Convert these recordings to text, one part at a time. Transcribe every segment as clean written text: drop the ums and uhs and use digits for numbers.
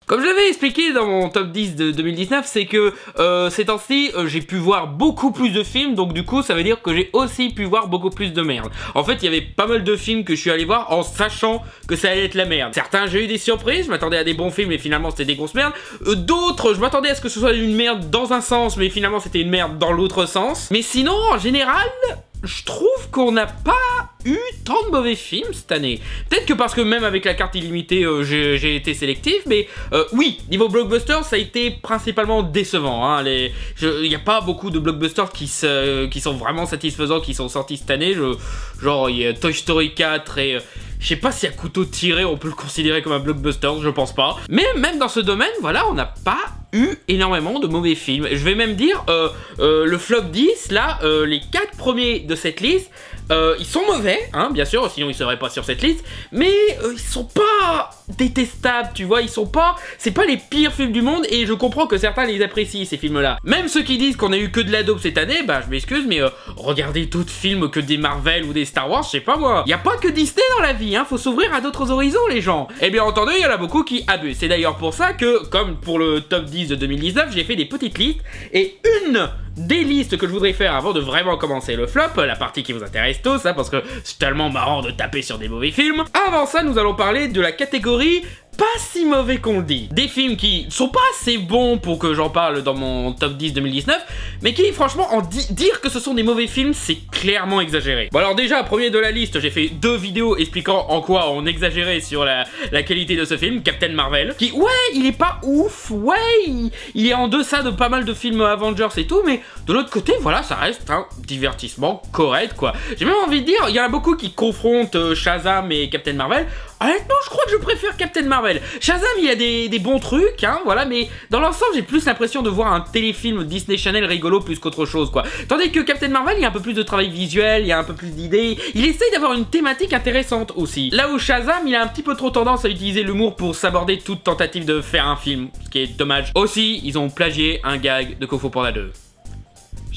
Comme je l'avais expliqué dans mon top 10 de 2019, c'est que ces temps-ci, j'ai pu voir beaucoup plus de films, donc du coup, ça veut dire que j'ai aussi pu voir beaucoup plus de merde. En fait, il y avait pas mal de films que je suis allé voir en sachant que ça allait être la merde. Certains, j'ai eu des surprises, je m'attendais à des bons films, mais finalement, c'était des grosses merdes. D'autres, je m'attendais à ce que ce soit une merde dans un sens, mais finalement, c'était une merde dans l'autre sens. Mais sinon, en général, je trouve qu'on n'a pas eu tant de mauvais films cette année. Peut-être que parce que même avec la carte illimitée, j'ai été sélectif, mais oui, niveau blockbuster, ça a été principalement décevant. Hein. Il n'y a pas beaucoup de blockbusters qui sont vraiment satisfaisants, qui sont sortis cette année. Genre, il y a Toy Story 4 et... je sais pas si à couteau tiré on peut le considérer comme un blockbuster, je pense pas. Mais même dans ce domaine, voilà, on n'a pas eu énormément de mauvais films. Je vais même dire, le flop 10, là, les 4 premiers de cette liste, ils sont mauvais, hein, bien sûr, sinon ils seraient pas sur cette liste, mais ils sont pas détestables, tu vois, ils sont pas... c'est pas les pires films du monde, et je comprends que certains les apprécient, ces films-là. Même ceux qui disent qu'on a eu que de la dope cette année, bah je m'excuse, mais regardez d'autres films que des Marvel ou des Star Wars, je sais pas moi. Y a pas que Disney dans la vie, hein, faut s'ouvrir à d'autres horizons, les gens. Et bien entendu, il y en a beaucoup qui abusent. C'est d'ailleurs pour ça que, comme pour le top 10 de 2019, j'ai fait des petites listes, et une des listes que je voudrais faire avant de vraiment commencer le flop, la partie qui vous intéresse tous, hein, parce que c'est tellement marrant de taper sur des mauvais films. Avant ça, nous allons parler de la catégorie pas si mauvais qu'on le dit. Des films qui sont pas assez bons pour que j'en parle dans mon top 10 2019, mais qui, franchement, dire que ce sont des mauvais films, c'est clairement exagéré. Bon alors déjà, premier de la liste, j'ai fait 2 vidéos expliquant en quoi on exagérait sur la qualité de ce film, Captain Marvel, qui, ouais, il est pas ouf, ouais, il est en deçà de pas mal de films Avengers et tout, mais de l'autre côté, voilà, ça reste un divertissement correct, quoi. J'ai même envie de dire, il y en a beaucoup qui confrontent Shazam et Captain Marvel. Honnêtement, je crois que je préfère Captain Marvel. Shazam, il y a des bons trucs, hein, voilà, mais dans l'ensemble, j'ai plus l'impression de voir un téléfilm Disney Channel rigolo plus qu'autre chose, quoi. Tandis que Captain Marvel, il y a un peu plus de travail visuel, il y a un peu plus d'idées, il essaye d'avoir une thématique intéressante aussi. Là où Shazam, il a un petit peu trop tendance à utiliser l'humour pour s'aborder toute tentative de faire un film, ce qui est dommage. Aussi, ils ont plagié un gag de Kung Fu Panda 2.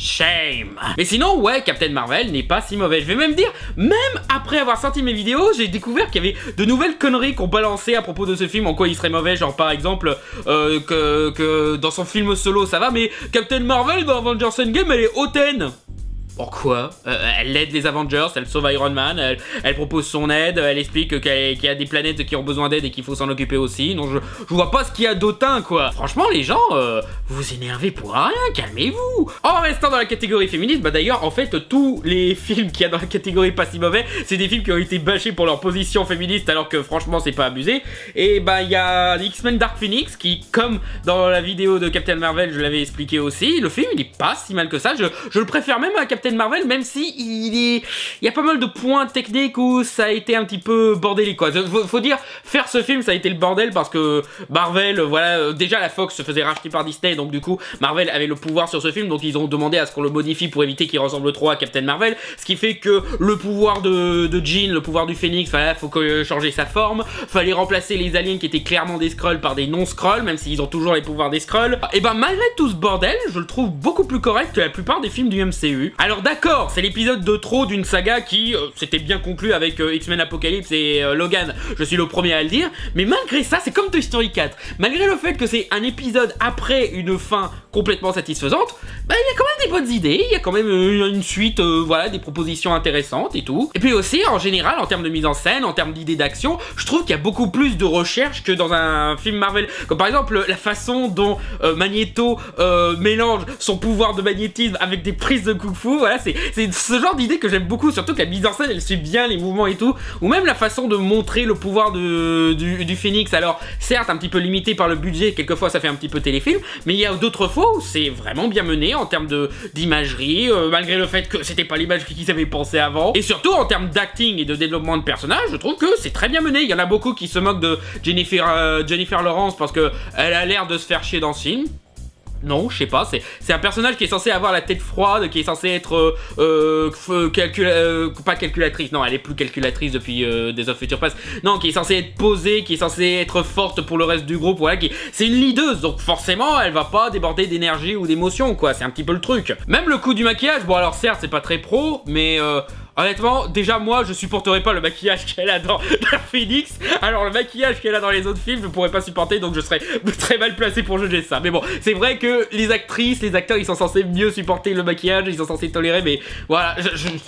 Shame. Mais sinon, ouais, Captain Marvel n'est pas si mauvais. Je vais même dire, même après avoir sorti mes vidéos, j'ai découvert qu'il y avait de nouvelles conneries qu'on balançait à propos de ce film, en quoi il serait mauvais, genre par exemple, que dans son film solo ça va, mais Captain Marvel dans Avengers Endgame elle est hautaine. Pourquoi? Elle aide les Avengers, elle sauve Iron Man, elle propose son aide, elle explique qu'il y a des planètes qui ont besoin d'aide et qu'il faut s'en occuper aussi. Donc je vois pas ce qu'il y a d'autant, quoi. Franchement, les gens, vous vous énervez pour rien, calmez-vous. En restant dans la catégorie féministe, bah d'ailleurs, en fait, tous les films qu'il y a dans la catégorie pas si mauvais, c'est des films qui ont été bâchés pour leur position féministe, alors que franchement, c'est pas abusé. Et bah, il y a X-Men Dark Phoenix, qui, comme dans la vidéo de Captain Marvel, je l'avais expliqué aussi, le film, il est pas si mal que ça. Je le préfère même à Captain Marvel, même si il y a pas mal de points techniques où ça a été un petit peu bordélique, quoi. Faut dire, faire ce film, ça a été le bordel parce que Marvel, voilà, déjà la Fox se faisait racheter par Disney, donc du coup, Marvel avait le pouvoir sur ce film, donc ils ont demandé à ce qu'on le modifie pour éviter qu'il ressemble trop à Captain Marvel, ce qui fait que le pouvoir de Jean, le pouvoir du Phénix, voilà, faut changer sa forme, fallait remplacer les aliens qui étaient clairement des Skrulls par des non-Skrulls, même s'ils ont toujours les pouvoirs des Skrulls. Et ben malgré tout ce bordel, je le trouve beaucoup plus correct que la plupart des films du MCU. Alors d'accord, c'est l'épisode de trop d'une saga qui s'était bien conclue avec X-Men Apocalypse et Logan, je suis le premier à le dire, mais malgré ça, c'est comme Toy Story 4. Malgré le fait que c'est un épisode après une fin complètement satisfaisante, bah il y a quand même des bonnes idées, il y a quand même une suite, voilà, des propositions intéressantes et tout. Et puis aussi, en général, en termes de mise en scène, en termes d'idées d'action, je trouve qu'il y a beaucoup plus de recherche que dans un film Marvel. Comme par exemple, la façon dont Magneto mélange son pouvoir de magnétisme avec des prises de kung-fu, voilà, c'est ce genre d'idée que j'aime beaucoup, surtout que la mise en scène, elle suit bien les mouvements et tout. Ou même la façon de montrer le pouvoir du Phénix. Alors, certes, un petit peu limité par le budget, quelquefois ça fait un petit peu téléfilm, mais il y a d'autres fois où c'est vraiment bien mené en termes d'imagerie, malgré le fait que c'était pas l'imagerie qu'ils avaient pensé avant. Et surtout, en termes d'acting et de développement de personnages, je trouve que c'est très bien mené. Il y en a beaucoup qui se moquent de Jennifer Lawrence parce que elle a l'air de se faire chier dans ce film. Non, je sais pas, c'est un personnage qui est censé avoir la tête froide, qui est censé être pas calculatrice, non, elle est plus calculatrice depuis Days of Future Past, non, qui est censée être posée, qui est censée être forte pour le reste du groupe, voilà, c'est une leaduse, donc forcément, elle va pas déborder d'énergie ou d'émotion, quoi, c'est un petit peu le truc. Même le coup du maquillage, bon alors certes, c'est pas très pro, mais... Honnêtement, déjà moi je supporterais pas le maquillage qu'elle a dans Dark Phoenix. Alors le maquillage qu'elle a dans les autres films je pourrais pas supporter, donc je serais très mal placé pour juger ça. Mais bon, c'est vrai que les actrices, les acteurs ils sont censés mieux supporter le maquillage, ils sont censés tolérer, mais voilà,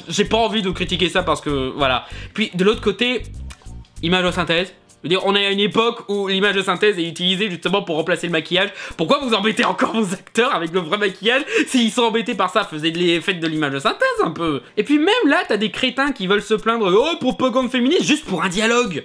j'ai pas envie de critiquer ça parce que voilà. Puis de l'autre côté, image de synthèse. Je veux dire, on est à une époque où l'image de synthèse est utilisée justement pour remplacer le maquillage. Pourquoi vous embêtez encore vos acteurs avec le vrai maquillage? S'ils sont embêtés par ça, faites de l'image de synthèse un peu. Et puis même là, t'as des crétins qui veulent se plaindre oh, pour propagande féministe juste pour un dialogue.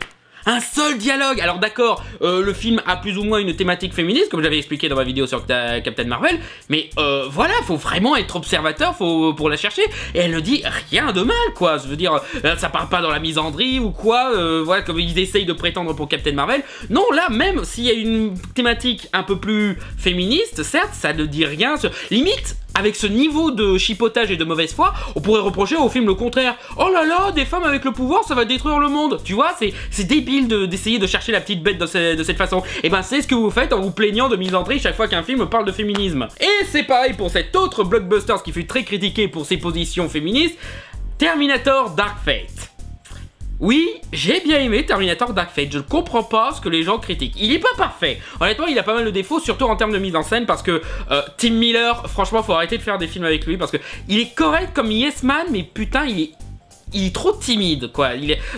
Un seul dialogue. Alors d'accord, le film a plus ou moins une thématique féministe, comme j'avais expliqué dans ma vidéo sur Captain Marvel, mais voilà, faut vraiment être observateur pour la chercher, et elle ne dit rien de mal, quoi. Je veux dire, ça part pas dans la misandrie ou quoi, voilà, comme ils essayent de prétendre pour Captain Marvel. Non, là, même s'il y a une thématique un peu plus féministe, certes, ça ne dit rien, limite, avec ce niveau de chipotage et de mauvaise foi, on pourrait reprocher au film le contraire. Oh là là, des femmes avec le pouvoir, ça va détruire le monde. Tu vois, c'est débile d'essayer de chercher la petite bête de cette façon. Et ben c'est ce que vous faites en vous plaignant de misandrie chaque fois qu'un film parle de féminisme. Et c'est pareil pour cet autre blockbuster qui fut très critiqué pour ses positions féministes, Terminator Dark Fate. Oui, j'ai bien aimé Terminator Dark Fate, je ne comprends pas ce que les gens critiquent. Il est pas parfait, honnêtement il a pas mal de défauts, surtout en termes de mise en scène, parce que Tim Miller, franchement faut arrêter de faire des films avec lui, parce que il est correct comme Yes Man, mais putain il est trop timide, quoi.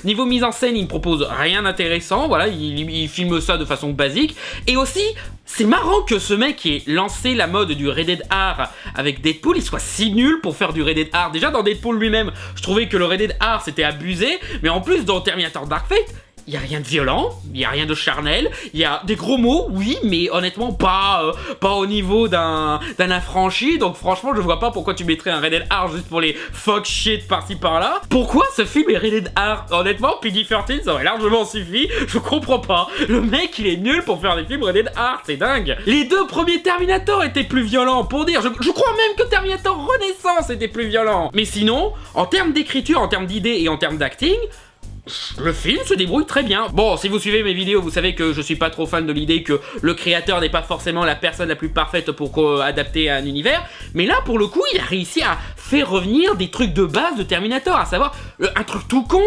Niveau mise en scène, il ne propose rien d'intéressant, voilà, il filme ça de façon basique, et aussi, c'est marrant que ce mec qui ait lancé la mode du rated R avec Deadpool, il soit si nul pour faire du rated R. Déjà dans Deadpool lui-même, je trouvais que le rated R c'était abusé, mais en plus dans Terminator Dark Fate, il n'y a rien de violent, il n'y a rien de charnel, il y a des gros mots, oui, mais honnêtement pas au niveau d'un affranchi, donc franchement je vois pas pourquoi tu mettrais un rated R juste pour les fuck shit par-ci par-là. Pourquoi ce film est rated R? Honnêtement, PG-13 ça aurait largement suffi, je comprends pas. Le mec il est nul pour faire des films rated R, c'est dingue. Les deux premiers Terminator étaient plus violents, pour dire, je crois même que Terminator Renaissance était plus violent. Mais sinon, en termes d'écriture, en termes d'idées et en termes d'acting, le film se débrouille très bien. Bon, si vous suivez mes vidéos, vous savez que je suis pas trop fan de l'idée que le créateur n'est pas forcément la personne la plus parfaite pour adapter à un univers. Mais là, pour le coup, il a réussi à faire revenir des trucs de base de Terminator, à savoir un truc tout con.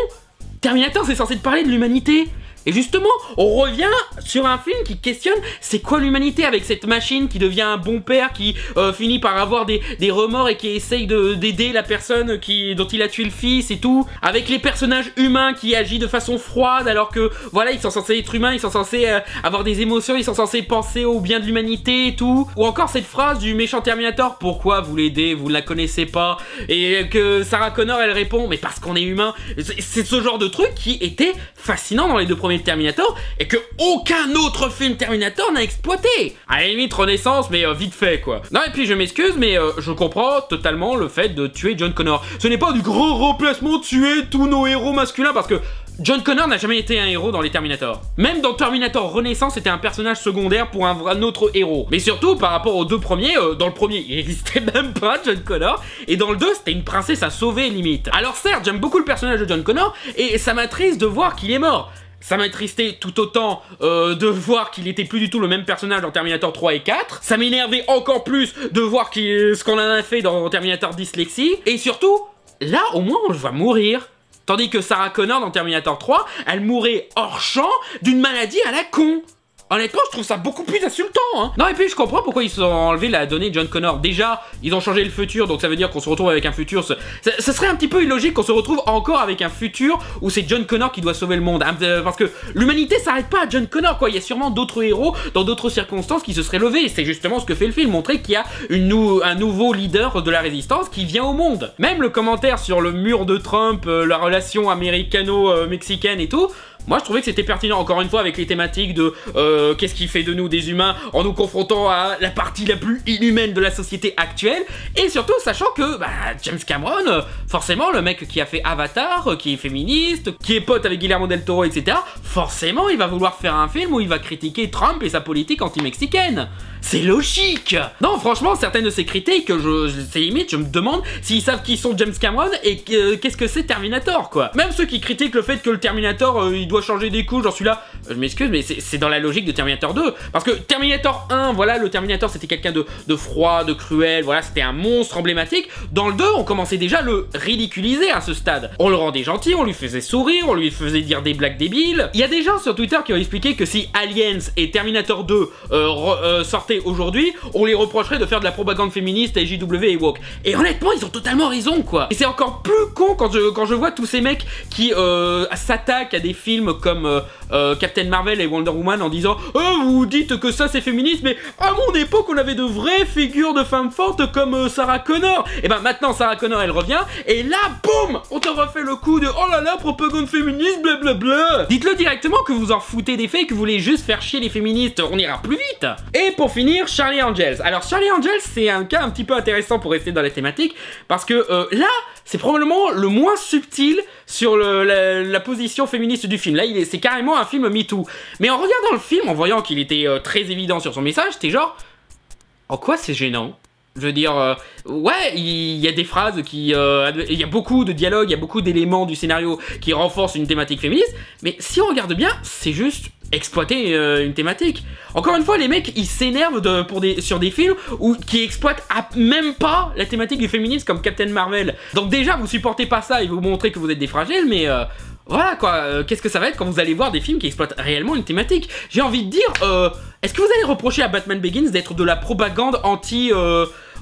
Terminator, c'est censé te parler de l'humanité. Et justement, on revient sur un film qui questionne c'est quoi l'humanité avec cette machine qui devient un bon père, qui finit par avoir des remords et qui essaye d'aider la personne dont il a tué le fils et tout, avec les personnages humains qui agissent de façon froide alors que voilà, ils sont censés être humains, ils sont censés avoir des émotions, ils sont censés penser au bien de l'humanité et tout. Ou encore cette phrase du méchant Terminator, pourquoi vous l'aidez, vous ne la connaissez pas, et que Sarah Connor elle répond mais parce qu'on est humain. C'est ce genre de truc qui était fascinant dans les deux premiers Terminator et que aucun autre film Terminator n'a exploité. À la limite Renaissance, mais vite fait quoi. Non, et puis je m'excuse, mais je comprends totalement le fait de tuer John Connor. Ce n'est pas du grand remplacement de tuer tous nos héros masculins, parce que John Connor n'a jamais été un héros dans les Terminator. Même dans Terminator Renaissance, c'était un personnage secondaire pour un autre héros. Mais surtout, par rapport aux deux premiers, dans le premier, il n'existait même pas John Connor, et dans le 2, c'était une princesse à sauver limite. Alors certes, j'aime beaucoup le personnage de John Connor, et ça m'attriste de voir qu'il est mort. Ça m'a attristé tout autant de voir qu'il était plus du tout le même personnage dans Terminator 3 et 4. Ça m'énervait encore plus de voir ce qu'on en a fait dans Terminator Dyslexie. Et surtout, là au moins on le voit mourir. Tandis que Sarah Connor dans Terminator 3, elle mourait hors champ d'une maladie à la con. Honnêtement, je trouve ça beaucoup plus insultant, hein. Non, et puis je comprends pourquoi ils se sont enlevés la donnée John Connor. Déjà, ils ont changé le futur, donc ça veut dire qu'on se retrouve avec un futur... Ce serait un petit peu illogique qu'on se retrouve encore avec un futur où c'est John Connor qui doit sauver le monde. Hein, parce que l'humanité s'arrête pas à John Connor, quoi. Il y a sûrement d'autres héros, dans d'autres circonstances, qui se seraient levés. C'est justement ce que fait le film, montrer qu'il y a un nouveau leader de la résistance qui vient au monde. Même le commentaire sur le mur de Trump, la relation américano-mexicaine et tout... Moi je trouvais que c'était pertinent, encore une fois, avec les thématiques de qu'est-ce qui fait de nous des humains en nous confrontant à la partie la plus inhumaine de la société actuelle, et surtout sachant que James Cameron, forcément le mec qui a fait Avatar, qui est féministe, qui est pote avec Guillermo del Toro, etc., forcément il va vouloir faire un film où il va critiquer Trump et sa politique anti-mexicaine. C'est logique. Non, franchement, certaines de ces critiques, c'est limite, je me demande s'ils savent qui sont James Cameron et qu'est-ce que c'est Terminator, quoi. Même ceux qui critiquent le fait que le Terminator, il doit changer des couches, j'en suis là, je m'excuse, mais c'est dans la logique de Terminator 2. Parce que Terminator 1, voilà, le Terminator c'était quelqu'un de froid, de cruel, voilà, c'était un monstre emblématique. Dans le 2, on commençait déjà à le ridiculiser à ce stade. On le rendait gentil, on lui faisait sourire, on lui faisait dire des blagues débiles. Il y a des gens sur Twitter qui ont expliqué que si Aliens et Terminator 2 sortaient aujourd'hui, on les reprocherait de faire de la propagande féministe à JW et woke. Et honnêtement, ils ont totalement raison, quoi. Et c'est encore plus con quand je vois tous ces mecs qui s'attaquent à des films comme Captain Marvel et Wonder Woman en disant « Oh, vous dites que ça c'est féministe, mais à mon époque on avait de vraies figures de femmes fortes comme Sarah Connor. » Et ben maintenant Sarah Connor elle revient, et là, boum, on te refait le coup de « Oh là là, propagande féministe, blablabla !» Dites-le directement que vous en foutez des faits et que vous voulez juste faire chier les féministes, on ira plus vite. Et pour finir, Charlie Angels. Alors Charlie Angels c'est un cas un petit peu intéressant pour rester dans la thématique, parce que là, c'est probablement le moins subtil sur la position féministe du film. Là, c'est carrément un film MeToo. Mais en regardant le film, en voyant qu'il était très évident sur son message, t'es genre... En quoi c'est gênant ? Je veux dire, ouais, il y a des phrases qui... il y a beaucoup de dialogues, il y a beaucoup d'éléments du scénario qui renforcent une thématique féministe, mais si on regarde bien, c'est juste exploiter une thématique. Encore une fois, les mecs, ils s'énervent sur des films qui exploitent même pas la thématique du féminisme comme Captain Marvel. Donc déjà, vous supportez pas ça et vous montrez que vous êtes des fragiles, mais... voilà quoi, qu'est-ce que ça va être quand vous allez voir des films qui exploitent réellement une thématique? J'ai envie de dire, est-ce que vous allez reprocher à Batman Begins d'être de la propagande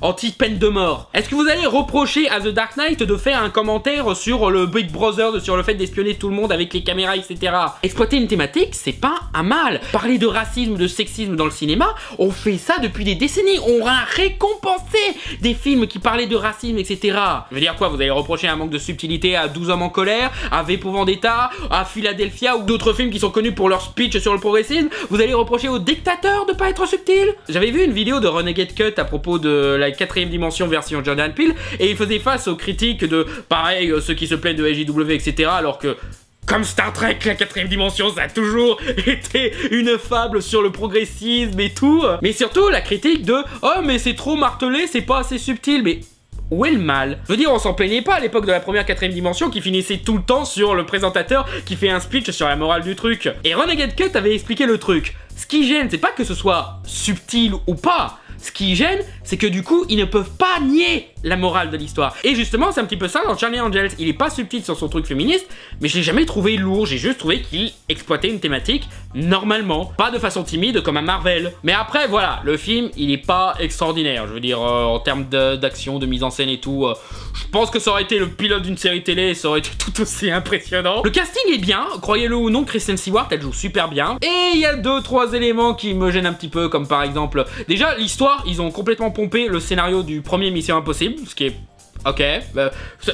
anti-peine de mort? Est-ce que vous allez reprocher à The Dark Knight de faire un commentaire sur le Big Brother, sur le fait d'espionner tout le monde avec les caméras, etc. Exploiter une thématique, c'est pas un mal. Parler de racisme, de sexisme dans le cinéma, on fait ça depuis des décennies. On a récompensé des films qui parlaient de racisme, etc. Je veux dire quoi, vous allez reprocher un manque de subtilité à 12 hommes en colère, à V pour Vendetta, à Philadelphia ou d'autres films qui sont connus pour leur speech sur le progressisme? Vous allez reprocher aux dictateurs de pas être subtil? J'avais vu une vidéo de Renegade Cut à propos de la 4ème dimension version Jordan Peele, et il faisait face aux critiques de, pareil, ceux qui se plaignent de SJW, etc. alors que, comme Star Trek, la 4ème dimension, ça a toujours été une fable sur le progressisme et tout. Mais surtout, la critique de « Oh, mais c'est trop martelé, c'est pas assez subtil », mais... où est le mal? Je veux dire, on s'en plaignait pas à l'époque de la première 4ème dimension qui finissait tout le temps sur le présentateur qui fait un speech sur la morale du truc. Et Renegade Cut avait expliqué le truc. Ce qui gêne, c'est pas que ce soit subtil ou pas. Ce qui gêne, c'est que du coup, ils ne peuvent pas nier la morale de l'histoire. Et justement, c'est un petit peu ça dans Charlie Angels. Il est pas subtil sur son truc féministe, mais je l'ai jamais trouvé lourd. J'ai juste trouvé qu'il exploitait une thématique normalement, pas de façon timide comme un Marvel. Mais après, voilà, le film, il est pas extraordinaire. Je veux dire, en termes d'action, de mise en scène et tout, je pense que ça aurait été le pilote d'une série télé, ça aurait été tout aussi impressionnant. Le casting est bien, croyez-le ou non, Kristen Stewart, elle joue super bien. Et il y a 2-3 éléments qui me gênent un petit peu, comme par exemple, déjà, l'histoire, ils ont complètement pompé le scénario du premier Mission Impossible, ce qui est... Ok,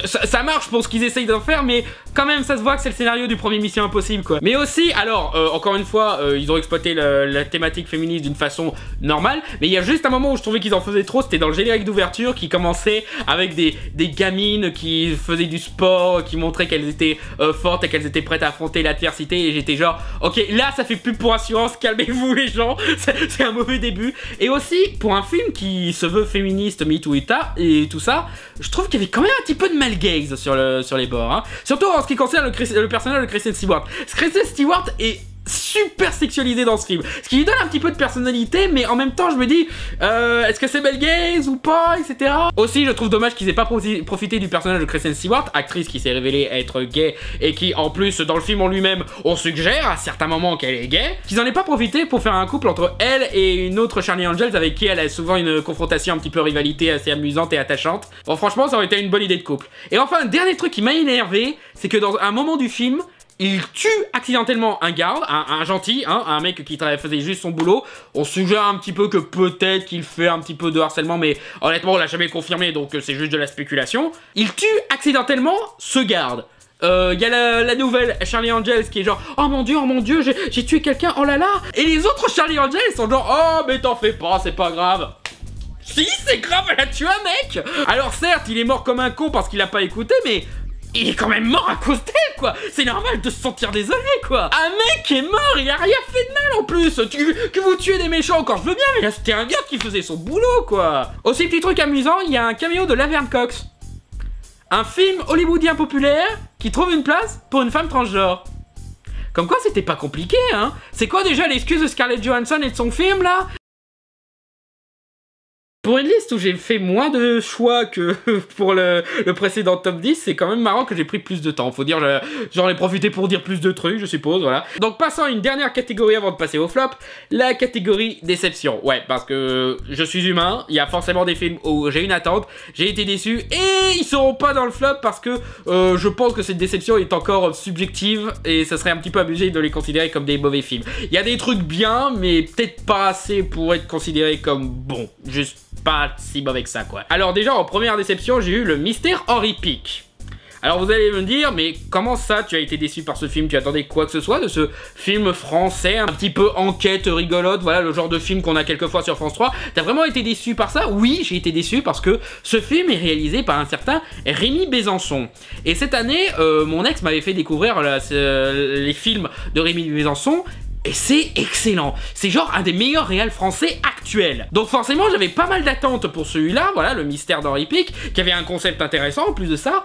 ça marche pour ce qu'ils essayent d'en faire, mais quand même ça se voit que c'est le scénario du premier Mission Impossible quoi. Mais aussi, alors, encore une fois, ils ont exploité la thématique féministe d'une façon normale, mais il y a juste un moment où je trouvais qu'ils en faisaient trop, c'était dans le générique d'ouverture qui commençait avec des gamines qui faisaient du sport, qui montraient qu'elles étaient fortes et qu'elles étaient prêtes à affronter l'adversité, et j'étais genre, ok, là ça fait pub pour assurance, calmez-vous les gens, c'est un mauvais début. Et aussi, pour un film qui se veut féministe, MeToo et tout ça, je trouve qu'il y avait quand même un petit peu de malgaze sur les bords, hein. Surtout en ce qui concerne le personnage de Kristen Stewart. Kristen Stewart est super sexualisé dans ce film, ce qui lui donne un petit peu de personnalité, mais en même temps je me dis est-ce que c'est malgaze ou pas, etc. Aussi je trouve dommage qu'ils aient pas profité du personnage de Kristen Stewart, actrice qui s'est révélée être gay et qui en plus dans le film en lui-même on suggère à certains moments qu'elle est gay, qu'ils en aient pas profité pour faire un couple entre elle et une autre Charlie Angels avec qui elle a souvent une confrontation un petit peu rivalité assez amusante et attachante. Bon franchement ça aurait été une bonne idée de couple. Et enfin un dernier truc qui m'a énervé, c'est que dans un moment du film il tue accidentellement un garde, un gentil, hein, un mec qui faisait juste son boulot. On suggère un petit peu que peut-être qu'il fait un petit peu de harcèlement, mais honnêtement on l'a jamais confirmé, donc c'est juste de la spéculation. Il tue accidentellement ce garde. Y a la nouvelle Charlie Angels qui est genre oh mon dieu j'ai tué quelqu'un, oh là là. Et les autres Charlie Angels sont genre oh mais t'en fais pas, c'est pas grave. Si c'est grave, elle a tué un mec. Alors certes il est mort comme un con parce qu'il a pas écouté, mais il est quand même mort à cause d'elle, quoi. C'est normal de se sentir désolé, quoi. Un mec est mort, il a rien fait de mal en plus. Que vous tuez des méchants encore, je veux bien, mais là c'était un gars qui faisait son boulot, quoi. Aussi, petit truc amusant, il y a un caméo de Laverne Cox. Un film hollywoodien populaire qui trouve une place pour une femme transgenre. Comme quoi c'était pas compliqué, hein. C'est quoi déjà l'excuse de Scarlett Johansson et de son film, là? Pour une liste où j'ai fait moins de choix que pour le précédent top 10, c'est quand même marrant que j'ai pris plus de temps. Faut dire, j'en ai profité pour dire plus de trucs, je suppose, voilà. Donc passons à une dernière catégorie avant de passer au flop, la catégorie déception. Ouais, parce que je suis humain, il y a forcément des films où j'ai une attente, j'ai été déçu, et ils seront pas dans le flop parce que je pense que cette déception est encore subjective, et ça serait un petit peu abusé de les considérer comme des mauvais films. Il y a des trucs bien, mais peut-être pas assez pour être considérés comme bons, juste pas si mauvais que ça, quoi. Alors déjà, en première déception, j'ai eu le Mystère Henry Pic. Alors vous allez me dire, mais comment ça, tu as été déçu par ce film? Tu attendais quoi que ce soit de ce film français, un petit peu enquête rigolote, voilà, le genre de film qu'on a quelquefois sur France 3. T'as vraiment été déçu par ça? Oui, j'ai été déçu parce que ce film est réalisé par un certain Rémi Besançon. Et cette année, mon ex m'avait fait découvrir les films de Rémi Besançon, et c'est excellent. C'est genre un des meilleurs réals français actuels. Donc forcément, j'avais pas mal d'attentes pour celui-là, voilà, le Mystère d'Henry Pic, qui avait un concept intéressant en plus de ça.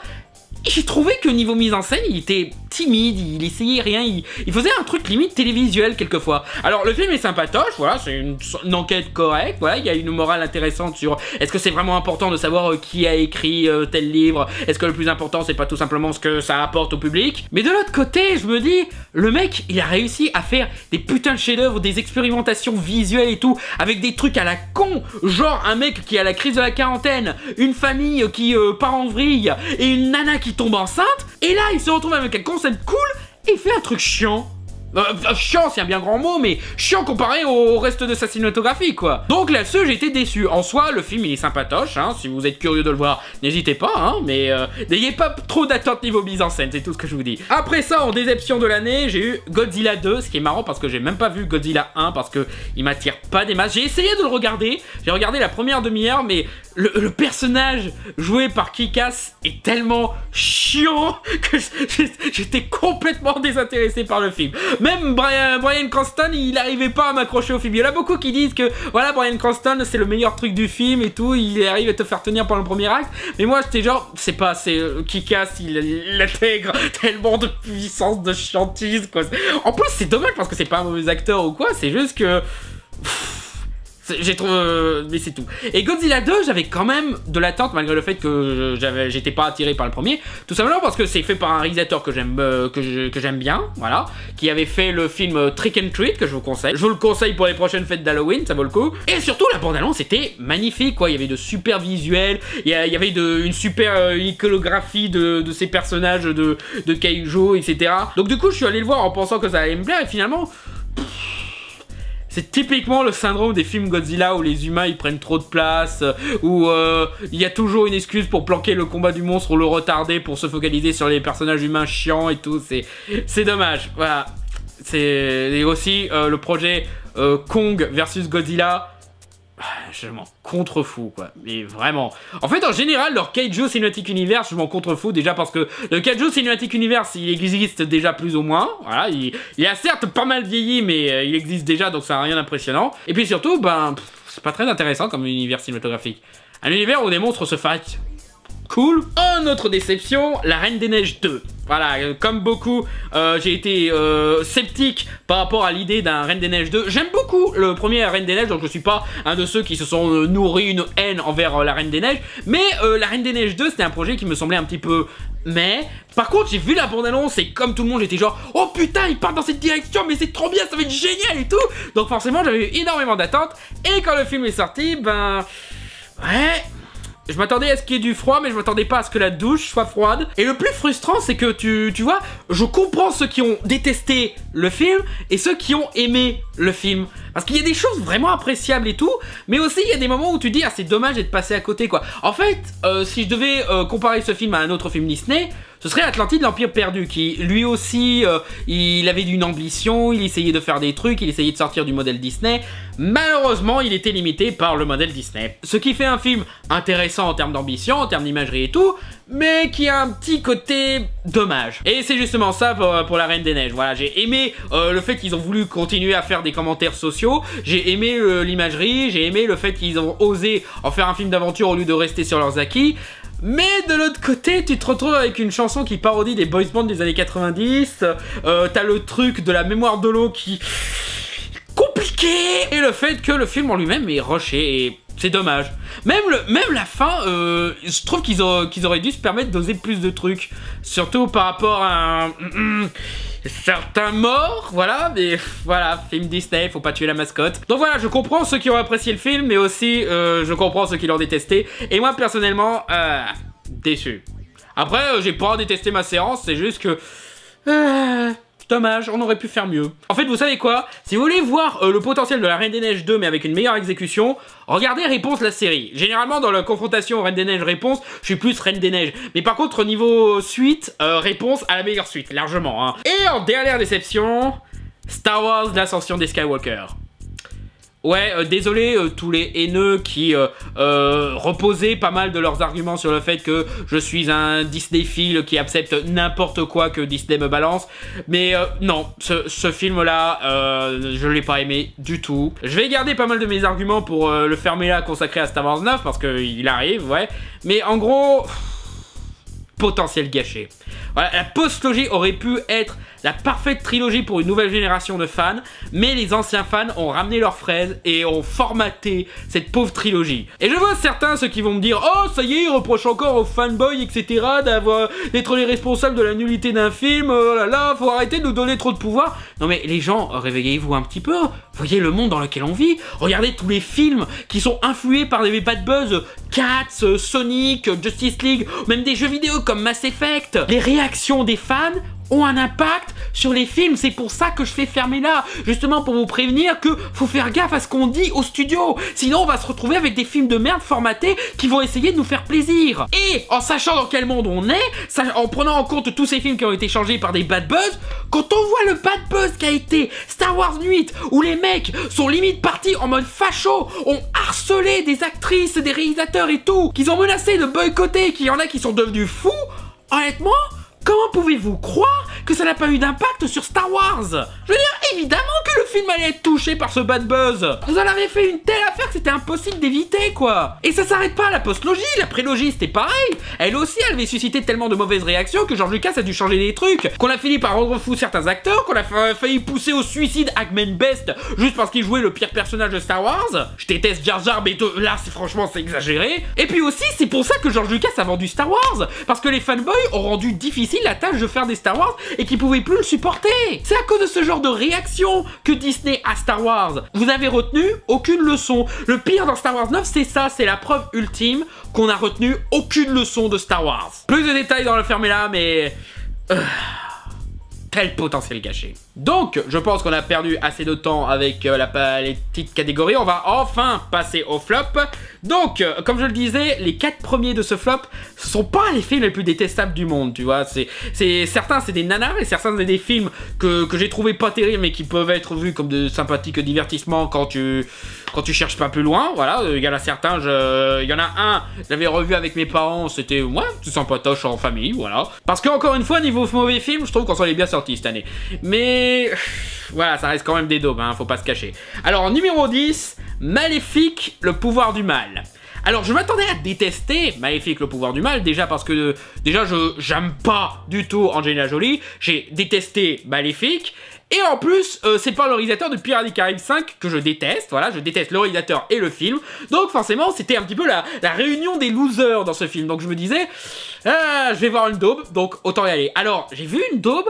Et j'ai trouvé que niveau mise en scène, il était timide, il essayait rien, il faisait un truc limite télévisuel quelquefois. Alors le film est sympatoche, voilà, c'est une enquête correcte, voilà, il y a une morale intéressante sur est-ce que c'est vraiment important de savoir qui a écrit tel livre, est-ce que le plus important c'est pas tout simplement ce que ça apporte au public. Mais de l'autre côté, je me dis, le mec, il a réussi à faire des putains de chefs-d'œuvre, des expérimentations visuelles et tout, avec des trucs à la con, genre un mec qui a la crise de la quarantaine, une famille qui part en vrille, et une nana qui tombe enceinte, et là il se retrouve avec un concept cool et il fait un truc chiant. Chiant, c'est un bien grand mot, mais chiant comparé au reste de sa cinématographie, quoi. Donc là-dessus, j'ai été déçu. En soi, le film, il est sympatoche, hein. Si vous êtes curieux de le voir, n'hésitez pas, hein. Mais n'ayez pas trop d'attente niveau mise en scène, c'est tout ce que je vous dis. Après ça, en déception de l'année, j'ai eu Godzilla 2, ce qui est marrant parce que j'ai même pas vu Godzilla 1 parce que il m'attire pas des masses. J'ai essayé de le regarder, j'ai regardé la première demi-heure, mais le personnage joué par Kick-Ass est tellement chiant que j'étais complètement désintéressé par le film. Même Bryan Cranston, il n'arrivait pas à m'accrocher au film. Il y en a beaucoup qui disent que voilà, Bryan Cranston c'est le meilleur truc du film et tout, il arrive à te faire tenir pendant le premier acte. Mais moi j'étais genre, c'est pas assez. Kick-Ass, il intègre tellement de puissance, de chiantise, quoi. En plus, c'est dommage parce que c'est pas un mauvais acteur ou quoi, c'est juste que. J'ai trouvé... mais c'est tout. Et Godzilla 2, j'avais quand même de l'attente malgré le fait que j'étais pas attiré par le premier. Tout simplement parce que c'est fait par un réalisateur que j'aime bien, voilà. Qui avait fait le film Trick and Treat, que je vous conseille. Je vous le conseille pour les prochaines fêtes d'Halloween, ça vaut le coup. Et surtout, la bande-annonce était magnifique, quoi. Il y avait de super visuels, il y avait une super iconographie de ces personnages de Kaiju, etc. Donc du coup, je suis allé le voir en pensant que ça allait me plaire, et finalement... C'est typiquement le syndrome des films Godzilla où les humains ils prennent trop de place, où il y a toujours une excuse pour planquer le combat du monstre ou le retarder pour se focaliser sur les personnages humains chiants et tout, c'est dommage, voilà. Et aussi le projet Kong versus Godzilla, je m'en contrefous, quoi, mais vraiment. En fait, en général, leur Kaiju Cinematic Universe, je m'en contrefous, déjà parce que le Kaiju Cinematic Universe, il existe déjà plus ou moins, voilà, il a certes pas mal vieilli, mais il existe déjà, donc ça n'a rien d'impressionnant. Et puis surtout, ben, c'est pas très intéressant comme univers cinématographique. Un univers où des monstres se fight. Cool. En autre déception, La Reine des Neiges 2. Voilà, comme beaucoup, j'ai été sceptique par rapport à l'idée d'un Reine des Neiges 2. J'aime beaucoup le premier Reine des Neiges, donc je suis pas un de ceux qui se sont nourris une haine envers la Reine des Neiges. Mais la Reine des Neiges 2, c'était un projet qui me semblait un petit peu... Mais, par contre, j'ai vu la bande-annonce et comme tout le monde, j'étais genre « Oh putain, il part dans cette direction, mais c'est trop bien, ça va être génial et tout !» Donc forcément, j'avais eu énormément d'attentes. Et quand le film est sorti, ben... Ouais... Je m'attendais à ce qu'il y ait du froid, mais je m'attendais pas à ce que la douche soit froide. Et le plus frustrant, c'est que tu vois, je comprends ceux qui ont détesté le film et ceux qui ont aimé le film. Parce qu'il y a des choses vraiment appréciables et tout, mais aussi il y a des moments où tu dis « Ah, c'est dommage d'être passé à côté, quoi ». En fait, si je devais comparer ce film à un autre film Disney, ce serait Atlantide, l'Empire perdu, qui lui aussi, il avait une ambition, il essayait de faire des trucs, il essayait de sortir du modèle Disney. Malheureusement, il était limité par le modèle Disney. Ce qui fait un film intéressant en termes d'ambition, en termes d'imagerie et tout, mais qui a un petit côté dommage. Et c'est justement ça pour La Reine des Neiges. Voilà, j'ai aimé le fait qu'ils ont voulu continuer à faire des commentaires sociaux, j'ai aimé l'imagerie, j'ai aimé le fait qu'ils ont osé en faire un film d'aventure au lieu de rester sur leurs acquis. Mais de l'autre côté, tu te retrouves avec une chanson qui parodie des boys bands des années 90, t'as le truc de la mémoire de l'eau qui... compliqué. Et le fait que le film en lui-même est rushé, et c'est dommage. Même la fin, je trouve qu'ils auraient dû se permettre d'oser plus de trucs. Surtout par rapport à certains morts, voilà, mais voilà, film Disney, faut pas tuer la mascotte. Donc voilà, je comprends ceux qui ont apprécié le film, mais aussi je comprends ceux qui l'ont détesté. Et moi personnellement, déçu. Après, j'ai pas détesté ma séance, c'est juste que... dommage, on aurait pu faire mieux. En fait, vous savez quoi? Si vous voulez voir le potentiel de la Reine des Neiges 2, mais avec une meilleure exécution, regardez Réponse la série. Généralement, dans la confrontation Reine des Neiges Réponse, je suis plus Reine des Neiges. Mais par contre, au niveau suite, Réponse à la meilleure suite, largement. Hein. Et en dernière déception, Star Wars, l'ascension des Skywalker. Ouais, désolé tous les haineux qui reposaient pas mal de leurs arguments sur le fait que je suis un Disneyphile qui accepte n'importe quoi que Disney me balance. Mais non, ce film-là, je l'ai pas aimé du tout. Je vais garder pas mal de mes arguments pour le fermer là consacré à Star Wars 9 parce qu'il arrive, ouais. Mais en gros... potentiel gâché. Voilà, la post-logie aurait pu être la parfaite trilogie pour une nouvelle génération de fans, mais les anciens fans ont ramené leurs fraises et ont formaté cette pauvre trilogie. Et je vois certains, ceux qui vont me dire « Oh, ça y est, ils reprochent encore aux fanboys, etc. d'être les responsables de la nullité d'un film, oh là là, faut arrêter de nous donner trop de pouvoir. » Non mais les gens, réveillez-vous un petit peu, voyez le monde dans lequel on vit, regardez tous les films qui sont influés par des bad buzz, Cats, Sonic, Justice League, même des jeux vidéo comme Mass Effect. Les réactions des fans ont un impact sur les films, c'est pour ça que je fais fermer là, justement pour vous prévenir que faut faire gaffe à ce qu'on dit au studio, sinon on va se retrouver avec des films de merde formatés qui vont essayer de nous faire plaisir. Et en sachant dans quel monde on est, en prenant en compte tous ces films qui ont été changés par des bad buzz, quand on voit le bad buzz qui a été Star Wars 8, où les mecs sont limite partis en mode facho, ont harcelé des actrices, des réalisateurs et tout, qu'ils ont menacé de boycotter, qu'il y en a qui sont devenus fous, honnêtement, comment pouvez-vous croire que ça n'a pas eu d'impact sur Star Wars? Je veux dire, évidemment que le film allait être touché par ce bad buzz. Vous en avez fait une telle affaire que c'était impossible d'éviter, quoi. Et ça s'arrête pas à la post-logie, la prélogie c'était pareil. Elle aussi, elle avait suscité tellement de mauvaises réactions que George Lucas a dû changer des trucs, qu'on a fini par rendre fou certains acteurs, qu'on a failli pousser au suicide Agman Best juste parce qu'il jouait le pire personnage de Star Wars. Je déteste Jar Jar, mais là, franchement, c'est exagéré. Et puis aussi, c'est pour ça que George Lucas a vendu Star Wars, parce que les fanboys ont rendu difficile la tâche de faire des Star Wars et qu'ils pouvaient plus le supporter. C'est à cause de ce genre de réaction que Disney a Star Wars. Vous avez retenu aucune leçon. Le pire dans Star Wars 9, c'est ça, c'est la preuve ultime qu'on a retenu aucune leçon de Star Wars. Plus de détails dans le fermé là, mais... quel potentiel gâché. Donc, je pense qu'on a perdu assez de temps avec les petites catégories. On va enfin passer au flop. Donc, comme je le disais, les 4 premiers de ce flop, ce sont pas les films les plus détestables du monde, tu vois. Certains, c'est des nanars, et certains, c'est des films que j'ai trouvé pas terribles, mais qui peuvent être vus comme de sympathiques divertissements quand tu cherches pas plus loin. Voilà, il y en a certains, il y en a un, j'avais revu avec mes parents, c'était, ouais, tout sympatoche en famille, voilà. Parce que, encore une fois, niveau mauvais film, je trouve qu'on s'en est bien sorti cette année. Mais voilà, ça reste quand même des daubes, hein, faut pas se cacher. Alors, numéro 10, Maléfique, le pouvoir du mal. Alors, je m'attendais à détester Maléfique, le pouvoir du mal, déjà parce que, j'aime pas du tout Angelina Jolie, j'ai détesté Maléfique, et en plus, c'est pas le réalisateur de Pirates des Caraïbes 5 que je déteste, voilà, je déteste le réalisateur et le film, donc forcément, c'était un petit peu la réunion des losers dans ce film, donc je me disais, je vais voir une daube, donc autant y aller. Alors, j'ai vu une daube,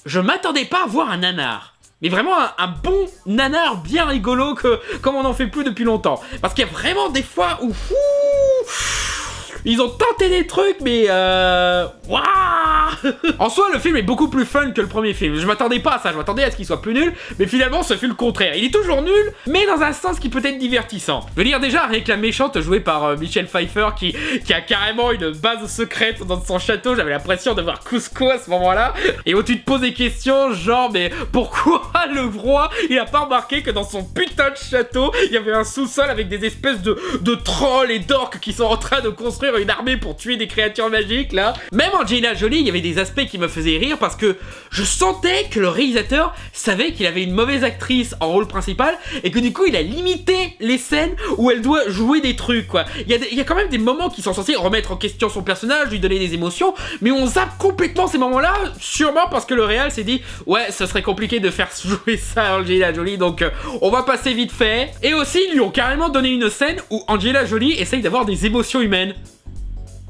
je m'attendais pas à voir un nanar. Mais vraiment un bon nanar bien rigolo comme on n'en fait plus depuis longtemps. Parce qu'il y a vraiment des fois où... ils ont tenté des trucs, mais waouh. En soi, le film est beaucoup plus fun que le premier film. Je m'attendais pas à ça, je m'attendais à ce qu'il soit plus nul, mais finalement, ce fut le contraire. Il est toujours nul, mais dans un sens qui peut être divertissant. Je veux dire, déjà, avec la méchante jouée par Michelle Pfeiffer, qui a carrément une base secrète dans son château, j'avais l'impression de voir Cusco à ce moment-là, et où tu te poses des questions, genre, mais pourquoi le roi, il a pas remarqué que dans son putain de château, il y avait un sous-sol avec des espèces de trolls et d'orques qui sont en train de construire une armée pour tuer des créatures magiques, là. Même Angelina Jolie, il y avait avait des aspects qui me faisaient rire parce que je sentais que le réalisateur savait qu'il avait une mauvaise actrice en rôle principal et que du coup il a limité les scènes où elle doit jouer des trucs quoi. Il y a quand même des moments qui sont censés remettre en question son personnage, lui donner des émotions, mais on zappe complètement ces moments-là, sûrement parce que le réal s'est dit ouais, ce serait compliqué de faire jouer ça à Angelina Jolie, donc on va passer vite fait. Et aussi ils lui ont carrément donné une scène où Angelina Jolie essaye d'avoir des émotions humaines.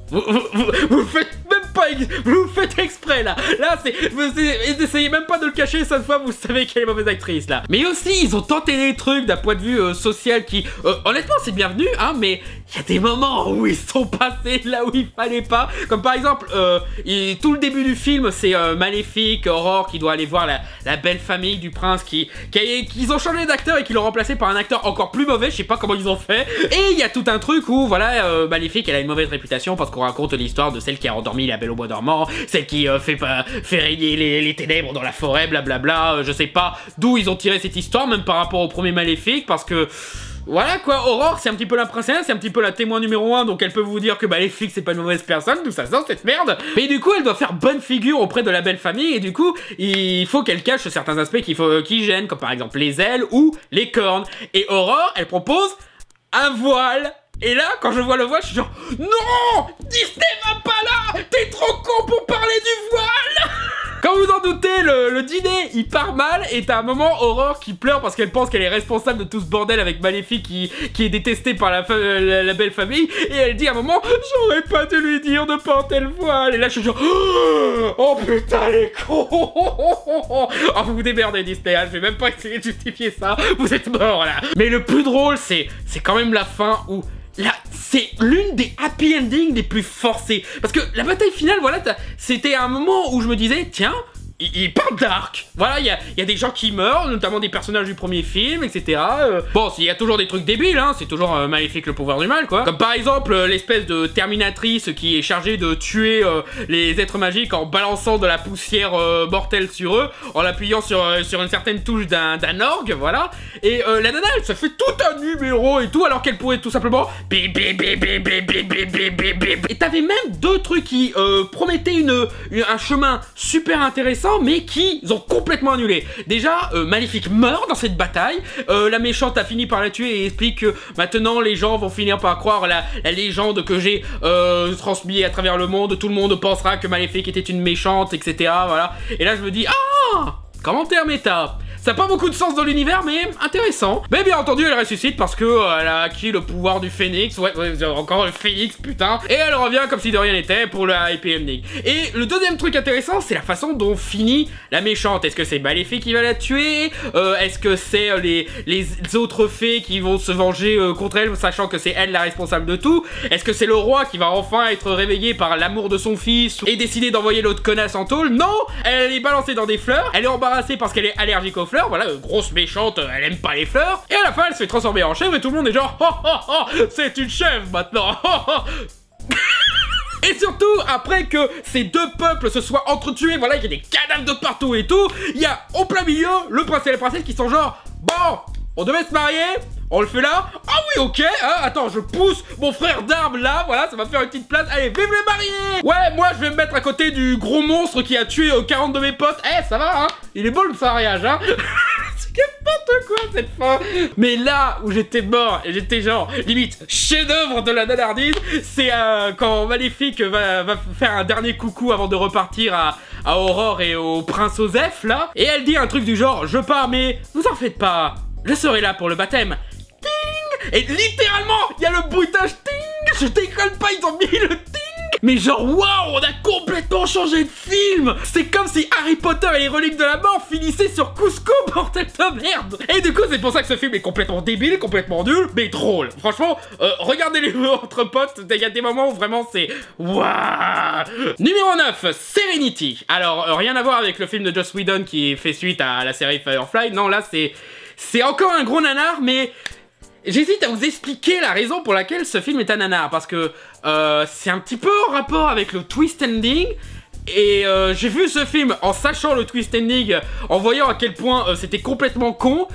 Vous le faites même pas, vous le faites exprès là. Là vous essayez même pas de le cacher, cette fois vous savez qu'elle est mauvaise actrice là. Mais aussi ils ont tenté des trucs d'un point de vue social qui, honnêtement c'est bienvenu hein, mais il y a des moments où ils sont passés là où il fallait pas. Comme par exemple, tout le début du film c'est Maléfique, Aurore qui doit aller voir la belle famille du prince qu'ils ont changé d'acteur et qui l'ont remplacé par un acteur encore plus mauvais, je sais pas comment ils ont fait. Et il y a tout un truc où voilà, Maléfique elle a une mauvaise réputation parce qu'on raconte l'histoire de celle qui a endormi la Belle au bois dormant, celle qui fait régner les ténèbres dans la forêt, blablabla. Je sais pas d'où ils ont tiré cette histoire, même par rapport au premier Maléfique, parce que voilà quoi, Aurore c'est un petit peu la princesse, c'est un petit peu la témoin numéro 1, donc elle peut vous dire que Maléfique c'est pas une mauvaise personne, d'où ça sort cette merde. Mais du coup elle doit faire bonne figure auprès de la belle famille, et du coup il faut qu'elle cache certains aspects qui gênent, comme par exemple les ailes ou les cornes. Et Aurore elle propose un voile. Et là, quand je vois le voile, je suis genre non, Disney va pas là, t'es trop con pour parler du voile. Comme vous en doutez, le dîner il part mal et t'as un moment Aurore qui pleure parce qu'elle pense qu'elle est responsable de tout ce bordel avec Maléfique qui est détestée par la belle famille, et elle dit à un moment j'aurais pas dû lui dire de porter le voile. Et là je suis genre oh putain les cons. Oh vous vous démerdez Disney, hein, je vais même pas essayer de justifier ça, vous êtes morts là. Mais le plus drôle c'est quand même la fin où là, c'est l'une des happy endings les plus forcées. Parce que la bataille finale, voilà, c'était un moment où je me disais, tiens, il part dark. Voilà, il y a des gens qui meurent, notamment des personnages du premier film, etc. Bon, il y a toujours des trucs débiles, hein, c'est toujours Maléfique le pouvoir du mal, quoi. Comme par exemple l'espèce de Terminatrice qui est chargée de tuer les êtres magiques en balançant de la poussière mortelle sur eux, en l'appuyant sur une certaine touche d'un orgue, voilà. Et la nana, elle se fait tout un numéro et tout, alors qu'elle pourrait tout simplement bip bip bip bip bip bip bip bip bip bip. Et t'avais même deux trucs qui promettaient un chemin super intéressant, mais qui ont complètement annulé. Déjà, Maléfique meurt dans cette bataille, la méchante a fini par la tuer et explique que maintenant les gens vont finir par croire la légende que j'ai transmise à travers le monde, tout le monde pensera que Maléfique était une méchante, etc. Voilà. Et là je me dis, ah, commentaire méta. Ça n'a pas beaucoup de sens dans l'univers, mais intéressant. Mais bien entendu, elle ressuscite parce que elle a acquis le pouvoir du phénix. Ouais, encore le phénix, putain. Et elle revient comme si de rien n'était pour la happy ending. Et le deuxième truc intéressant, c'est la façon dont finit la méchante. Est-ce que c'est Maléfique qui va la tuer? Est-ce que c'est les autres fées qui vont se venger contre elle, sachant que c'est elle la responsable de tout? Est-ce que c'est le roi qui va enfin être réveillé par l'amour de son fils et décider d'envoyer l'autre connasse en tôle? Non, elle est balancée dans des fleurs. Elle est embarrassée parce qu'elle est allergique aux fleurs. Voilà, grosse méchante, elle aime pas les fleurs. Et à la fin, elle se fait transformer en chèvre et tout le monde est genre c'est une chèvre maintenant. Et surtout, après que ces deux peuples se soient entretués, voilà, il y a des cadavres de partout et tout, il y a au plein milieu le prince et la princesse qui sont genre bon, on devait se marier, on le fait là. Ah oui, ok, hein, attends, je pousse mon frère d'armes là, voilà, ça va faire une petite place. Allez, vive les mariés. Ouais, moi je vais me mettre à côté du gros monstre qui a tué 40 de mes potes. Eh, ça va, hein, il est beau le mariage, hein. C'est n'importe quoi cette fin. Mais là où j'étais mort, et j'étais genre, limite, chef-d'œuvre de la nanardise, c'est quand Maléfique va faire un dernier coucou avant de repartir à Aurore et au prince Osef, là. Et elle dit un truc du genre, je pars, mais vous en faites pas, je serai là pour le baptême. Ting. Et littéralement, il y a le bruitage ting. Je déconne pas, ils ont mis le ting. Mais genre, waouh, on a complètement changé de film. C'est comme si Harry Potter et les reliques de la mort finissaient sur Cusco, bordel de merde. Et du coup, c'est pour ça que ce film est complètement débile, complètement nul, mais drôle. Franchement, regardez-les entre potes, il y a des moments où vraiment c'est waouh. Numéro 9, Serenity. Alors, rien à voir avec le film de Joss Whedon qui fait suite à la série Firefly. Non, là, c'est encore un gros nanar, mais j'hésite à vous expliquer la raison pour laquelle ce film est un nanar, parce que c'est un petit peu en rapport avec le twist ending, et j'ai vu ce film en sachant le twist ending, en voyant à quel point c'était complètement con,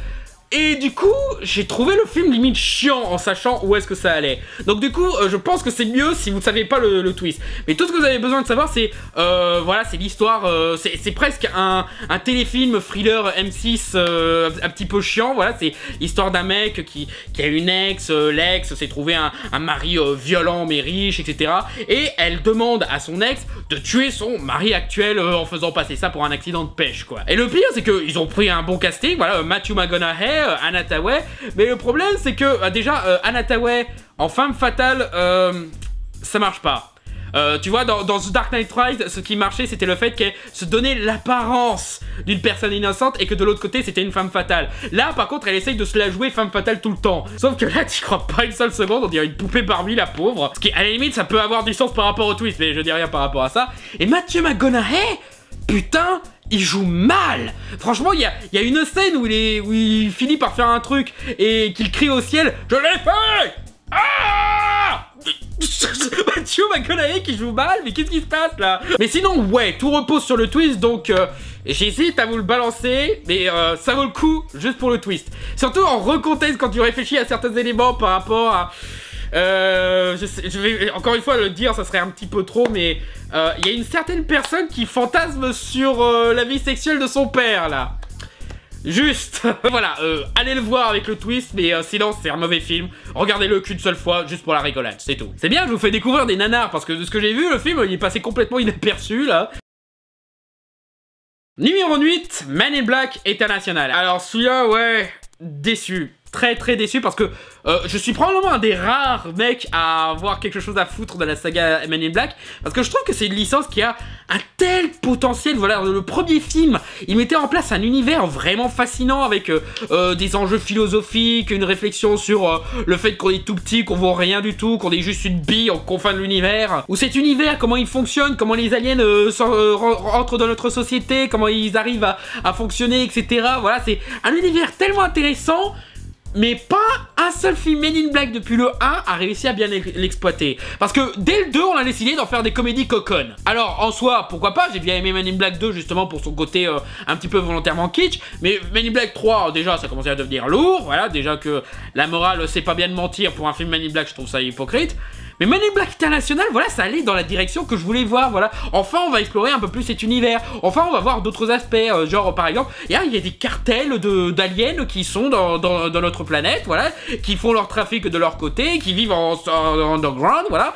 Et du coup, j'ai trouvé le film limite chiant en sachant où est-ce que ça allait. Donc du coup, je pense que c'est mieux si vous ne savez pas le twist. Mais tout ce que vous avez besoin de savoir, c'est voilà, c'est l'histoire, c'est presque un téléfilm thriller M6 un petit peu chiant. Voilà, c'est l'histoire d'un mec qui a une ex, l'ex s'est trouvé un mari violent mais riche, etc. Et elle demande à son ex de tuer son mari actuel en faisant passer ça pour un accident de pêche, quoi. Et le pire, c'est qu'ils ont pris un bon casting, voilà, Matthew McConaughey, Anne Hathaway, mais le problème, c'est que déjà, Anne Hathaway en femme fatale, ça marche pas. Tu vois, dans The Dark Knight Rises, ce qui marchait, c'était le fait qu'elle se donnait l'apparence d'une personne innocente et que de l'autre côté, c'était une femme fatale. Là, par contre, elle essaye de se la jouer femme fatale tout le temps. Sauf que là, tu crois pas une seule seconde, on dirait une poupée Barbie, la pauvre. Ce qui, à la limite, ça peut avoir du sens par rapport au twist, mais je dis rien par rapport à ça. Et Matthew McConaughey, putain, il joue mal. Franchement, il y a une scène où il finit par faire un truc et qu'il crie au ciel « Je l'ai fait !» Ah Matthew McConaughey qui joue mal, mais qu'est-ce qui se passe là? Mais sinon, ouais, tout repose sur le twist, donc j'hésite à vous le balancer, mais ça vaut le coup juste pour le twist. Surtout en recontexte quand tu réfléchis à certains éléments par rapport à... je vais encore une fois le dire, ça serait un petit peu trop, mais il y a une certaine personne qui fantasme sur la vie sexuelle de son père là. Juste, voilà, allez le voir avec le twist, mais sinon c'est un mauvais film. Regardez-le qu'une seule fois, juste pour la rigolade, c'est tout. C'est bien, je vous fais découvrir des nanars, parce que de ce que j'ai vu, le film, il est passé complètement inaperçu, là. Numéro 8, Men in Black International. Alors celui-là, ouais, déçu. Très très déçu parce que je suis probablement un des rares mecs à avoir quelque chose à foutre de la saga Men in Black, parce que je trouve que c'est une licence qui a un tel potentiel. Voilà, le premier film, il mettait en place un univers vraiment fascinant avec des enjeux philosophiques, une réflexion sur le fait qu'on est tout petit, qu'on vaut rien du tout, qu'on est juste une bille en confins de l'univers, où cet univers, comment il fonctionne, comment les aliens rentrent dans notre société, comment ils arrivent à fonctionner, etc. Voilà, c'est un univers tellement intéressant. Mais pas un seul film Men in Black depuis le 1 a réussi à bien l'exploiter. Parce que dès le 2, on a décidé d'en faire des comédies coconnes. Alors en soi, pourquoi pas, j'ai bien aimé Men in Black 2 justement pour son côté un petit peu volontairement kitsch. Mais Men in Black 3, déjà ça commençait à devenir lourd. Voilà, déjà que la morale c'est pas bien de mentir pour un film Men in Black, je trouve ça hypocrite. Mais Men in Black International, voilà, ça allait dans la direction que je voulais voir, voilà. Enfin, on va explorer un peu plus cet univers. Enfin, on va voir d'autres aspects, genre, par exemple, il y a des cartels d'aliens qui sont dans notre planète, voilà, qui font leur trafic de leur côté, qui vivent en underground, voilà.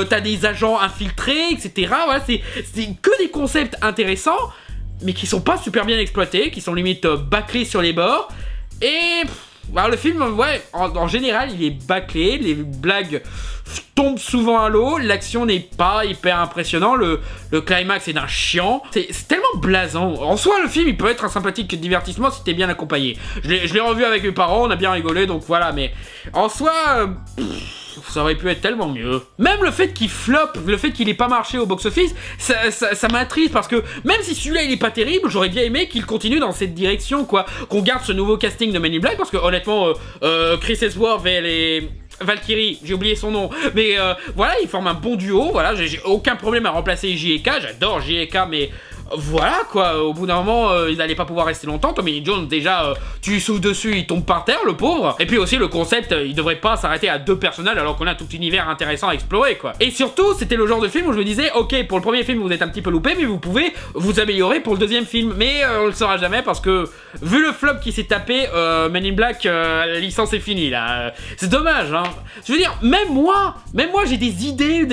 T'as des agents infiltrés, etc. Voilà, c'est que des concepts intéressants, mais qui sont pas super bien exploités, qui sont limite bâclés sur les bords. Et... alors le film, ouais, en général, il est bâclé, les blagues tombent souvent à l'eau, l'action n'est pas hyper impressionnant, le climax est d'un chiant, c'est tellement blasant. En soi, le film, il peut être un sympathique divertissement si t'es bien accompagné. Je l'ai revu avec mes parents, on a bien rigolé, donc voilà, mais en soi... ça aurait pu être tellement mieux. Même le fait qu'il floppe, le fait qu'il ait pas marché au box-office, ça m'attriste parce que même si celui-là il est pas terrible, j'aurais bien aimé qu'il continue dans cette direction, quoi. Qu'on garde ce nouveau casting de Men in Black parce que honnêtement, Chris Hemsworth et les... Valkyrie, j'ai oublié son nom, mais voilà, ils forment un bon duo, voilà, j'ai aucun problème à remplacer J.K., j'adore J.K., mais... voilà quoi, au bout d'un moment ils n'allaient pas pouvoir rester longtemps. Tommy Lee Jones déjà tu lui souffles dessus, il tombe par terre le pauvre. Et puis aussi le concept, il devrait pas s'arrêter à 2 personnages alors qu'on a tout univers intéressant à explorer quoi. Et surtout c'était le genre de film où je me disais ok, pour le premier film vous êtes un petit peu loupé, mais vous pouvez vous améliorer pour le deuxième film. Mais on le saura jamais parce que vu le flop qui s'est tapé, Men in Black, la licence est finie là. C'est dommage hein. Je veux dire, même moi j'ai des idées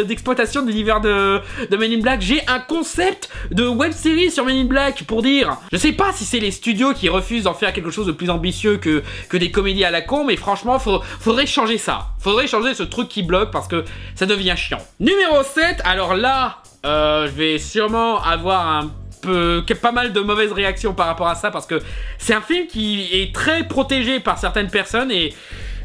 d'exploitation de l'univers de Men in Black. J'ai un concept de web-série sur Men in Black pour dire. Je sais pas si c'est les studios qui refusent d'en faire quelque chose de plus ambitieux que des comédies à la con, mais franchement, faudrait changer ça. Faudrait changer ce truc qui bloque parce que ça devient chiant. Numéro 7, alors là, je vais sûrement avoir pas mal de mauvaises réactions par rapport à ça parce que c'est un film qui est très protégé par certaines personnes et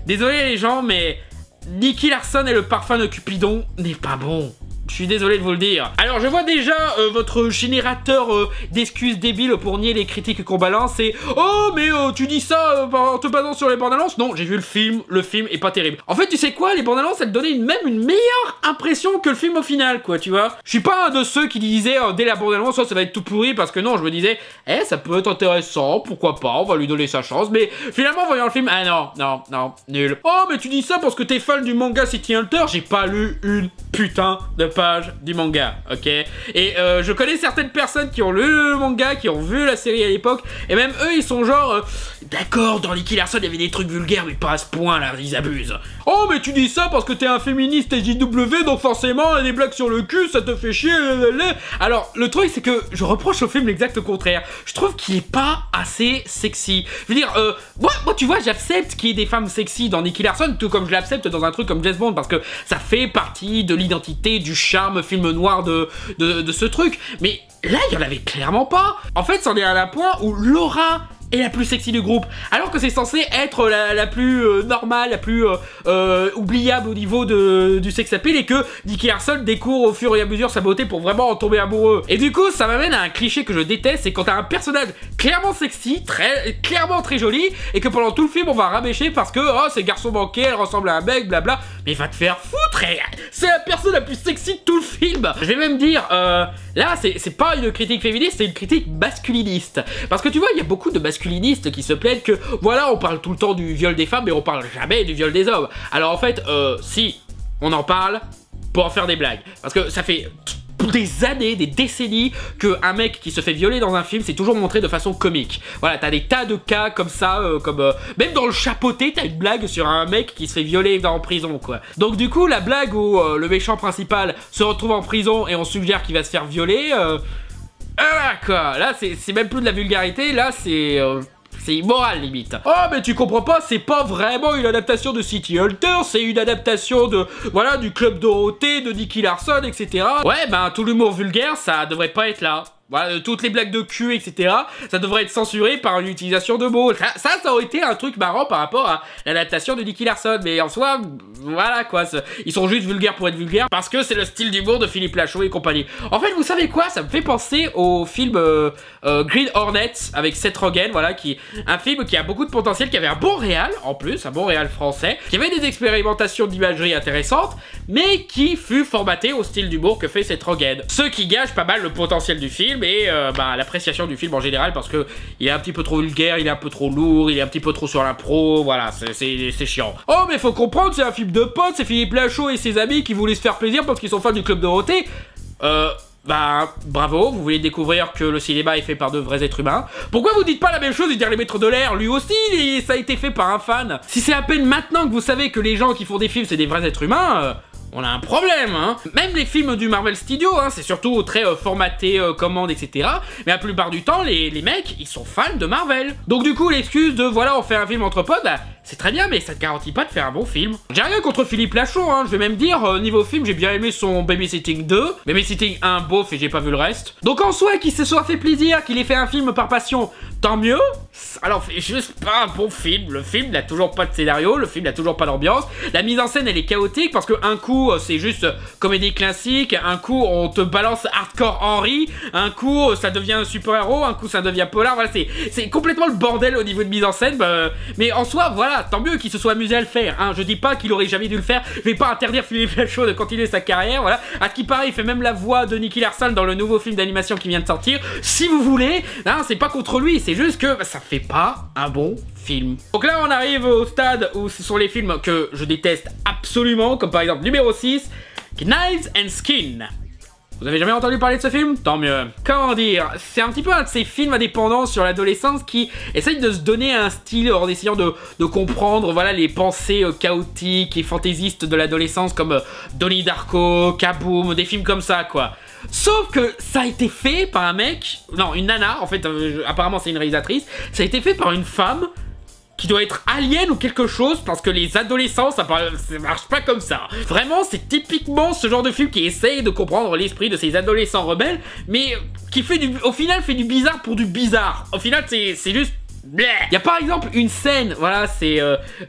désolé les gens, mais Nicky Larson et le parfum de Cupidon n'est pas bon. Je suis désolé de vous le dire. Alors je vois déjà votre générateur d'excuses débiles pour nier les critiques qu'on balance et oh mais tu dis ça en te basant sur les bandes annonces. Non, j'ai vu le film est pas terrible. En fait tu sais quoi, les bandes annonces elles donnaient même une meilleure impression que le film au final quoi, tu vois. Je suis pas un de ceux qui disaient dès la bande annonce ça va être tout pourri, parce que non, je me disais ça peut être intéressant, pourquoi pas, on va lui donner sa chance, mais finalement en voyant le film, ah non, nul. Oh mais tu dis ça parce que t'es fan du manga City Hunter, j'ai pas lu une putain de page du manga, ok. Et je connais certaines personnes qui ont lu le manga, qui ont vu la série à l'époque, et même eux ils sont genre d'accord, dans Nicky Larson il y avait des trucs vulgaires, mais pas à ce point là, ils abusent. Oh mais tu dis ça parce que t'es un féministe et JW, donc forcément des blagues sur le cul ça te fait chier. Alors le truc c'est que je reproche au film l'exact contraire. Je trouve qu'il est pas assez sexy. Je veux dire, moi tu vois, j'accepte qu'il y ait des femmes sexy dans Nicky Larson, tout comme je l'accepte dans un truc comme James Bond, parce que ça fait partie de l'identité, du charme film noir de ce truc. Mais là, il y en avait clairement pas. En fait, c'en est à un point où Laura est la plus sexy du groupe, alors que c'est censé être la plus normale, la plus oubliable au niveau du sex appeal, et que Nicky Larson découvre au fur et à mesure sa beauté pour vraiment en tomber amoureux. Et du coup, ça m'amène à un cliché que je déteste, c'est quand t'as un personnage clairement sexy, clairement très joli, et que pendant tout le film on va rabêcher parce que oh c'est garçon manqué, elle ressemble à un mec, blabla. Mais va te faire foutre, c'est la personne la plus sexy de tout le film. Je vais même dire, là c'est pas une critique féministe, c'est une critique masculiniste. Parce que tu vois, il y a beaucoup de masculinistes qui se plaignent que voilà, on parle tout le temps du viol des femmes mais on parle jamais du viol des hommes. Alors en fait, si, on en parle pour en faire des blagues. Parce que ça fait des années, des décennies qu'un mec qui se fait violer dans un film, c'est toujours montré de façon comique. Voilà, t'as des tas de cas comme ça, même dans Le Chapeauté, t'as une blague sur un mec qui se fait violer en prison, quoi. Donc du coup, la blague où le méchant principal se retrouve en prison et on suggère qu'il va se faire violer, quoi, là c'est même plus de la vulgarité, là c'est immoral limite. Oh mais tu comprends pas, c'est pas vraiment une adaptation de City Hunter, c'est une adaptation de, voilà, du Club Dorothée, de Nicky Larson, etc. Ouais, ben tout l'humour vulgaire, ça devrait pas être là. Voilà, toutes les blagues de cul, etc. Ça devrait être censuré par une utilisation de mots. Ça aurait été un truc marrant par rapport à l'adaptation de Nicky Larson. Mais en soi, voilà quoi. Ils sont juste vulgaires pour être vulgaires parce que c'est le style d'humour de Philippe Lachaud et compagnie. En fait, vous savez quoi? Ça me fait penser au film Green Hornet avec Seth Rogen. Voilà, un film qui a beaucoup de potentiel, qui avait un bon réal en plus, un bon réal français, qui avait des expérimentations d'imagerie intéressantes, mais qui fut formaté au style d'humour que fait Seth Rogen. Ce qui gâche pas mal le potentiel du film et l'appréciation du film en général, parce que il est un petit peu trop vulgaire, il est un peu trop lourd, il est un petit peu trop sur l'impro, voilà, c'est chiant. Oh mais faut comprendre, c'est un film de potes, c'est Philippe Lachaud et ses amis qui voulaient se faire plaisir parce qu'ils sont fans du Club Dorothée. Bravo, vous voulez découvrir que le cinéma est fait par de vrais êtres humains. Pourquoi vous dites pas la même chose et dire Les Maîtres de l'air, lui aussi, ça a été fait par un fan? Si c'est à peine maintenant que vous savez que les gens qui font des films c'est des vrais êtres humains, on a un problème, hein. Même les films du Marvel Studio, hein, c'est surtout très formaté, commande, etc. Mais la plupart du temps, les mecs, ils sont fans de Marvel. Donc du coup, l'excuse de, voilà, on fait un film entre potes, bah, c'est très bien, mais ça te garantit pas de faire un bon film. J'ai rien contre Philippe Lachaud, hein, je vais même dire, niveau film, j'ai bien aimé son Babysitting 2, Babysitting 1, bof, et j'ai pas vu le reste. Donc en soi, qu'il se soit fait plaisir, qu'il ait fait un film par passion, tant mieux. Alors, c'est juste pas un bon film. Le film n'a toujours pas de scénario, le film n'a toujours pas d'ambiance. La mise en scène, elle est chaotique parce que un coup, c'est juste comédie classique, un coup, on te balance Hardcore Henry, un coup, ça devient un super-héros, un coup, ça devient polar. Voilà, c'est complètement le bordel au niveau de mise en scène. Mais en soi, voilà, tant mieux qu'il se soit amusé à le faire. Hein. Je dis pas qu'il aurait jamais dû le faire. Je vais pas interdire Philippe Lachaud de continuer sa carrière. Voilà. À ce qui paraît, il fait même la voix de Nicky Larson dans le nouveau film d'animation qui vient de sortir. Si vous voulez, hein, c'est pas contre lui, c'est juste que ça fait pas un bon film. Donc là on arrive au stade où ce sont les films que je déteste absolument, comme par exemple numéro 6, Knives and Skin. Vous avez jamais entendu parler de ce film? Tant mieux. Comment dire? C'est un petit peu un de ces films indépendants sur l'adolescence qui essayent de se donner un style en essayant de comprendre, voilà, les pensées chaotiques et fantaisistes de l'adolescence comme Donnie Darko, Kaboom, des films comme ça quoi. Sauf que ça a été fait par un mec, non, une nana, en fait, apparemment c'est une réalisatrice, ça a été fait par une femme qui doit être alien ou quelque chose, parce que les adolescents, ça marche pas comme ça. Vraiment, c'est typiquement ce genre de film qui essaye de comprendre l'esprit de ces adolescents rebelles, mais qui au final fait du bizarre pour du bizarre. Au final, c'est juste Il y a par exemple une scène, voilà, c'est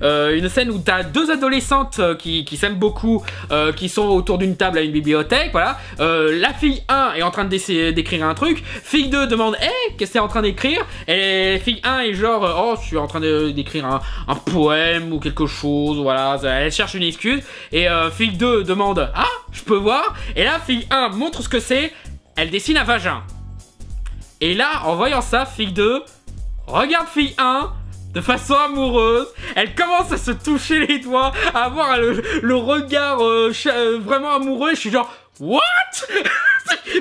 une scène où t'as deux adolescentes qui s'aiment beaucoup, qui sont autour d'une table à une bibliothèque, voilà. La fille 1 est en train d'écrire un truc, fille 2 demande hey, qu'est-ce que t'es en train d'écrire? Et fille 1 est genre oh, je suis en train d'écrire un poème ou quelque chose, voilà, elle cherche une excuse. Et fille 2 demande ah, je peux voir? Et là, fille 1 montre ce que c'est, elle dessine un vagin. Et là, en voyant ça, fille 2 regarde fille 1 de façon amoureuse, elle commence à se toucher les doigts, à avoir le regard vraiment amoureux, et je suis genre what?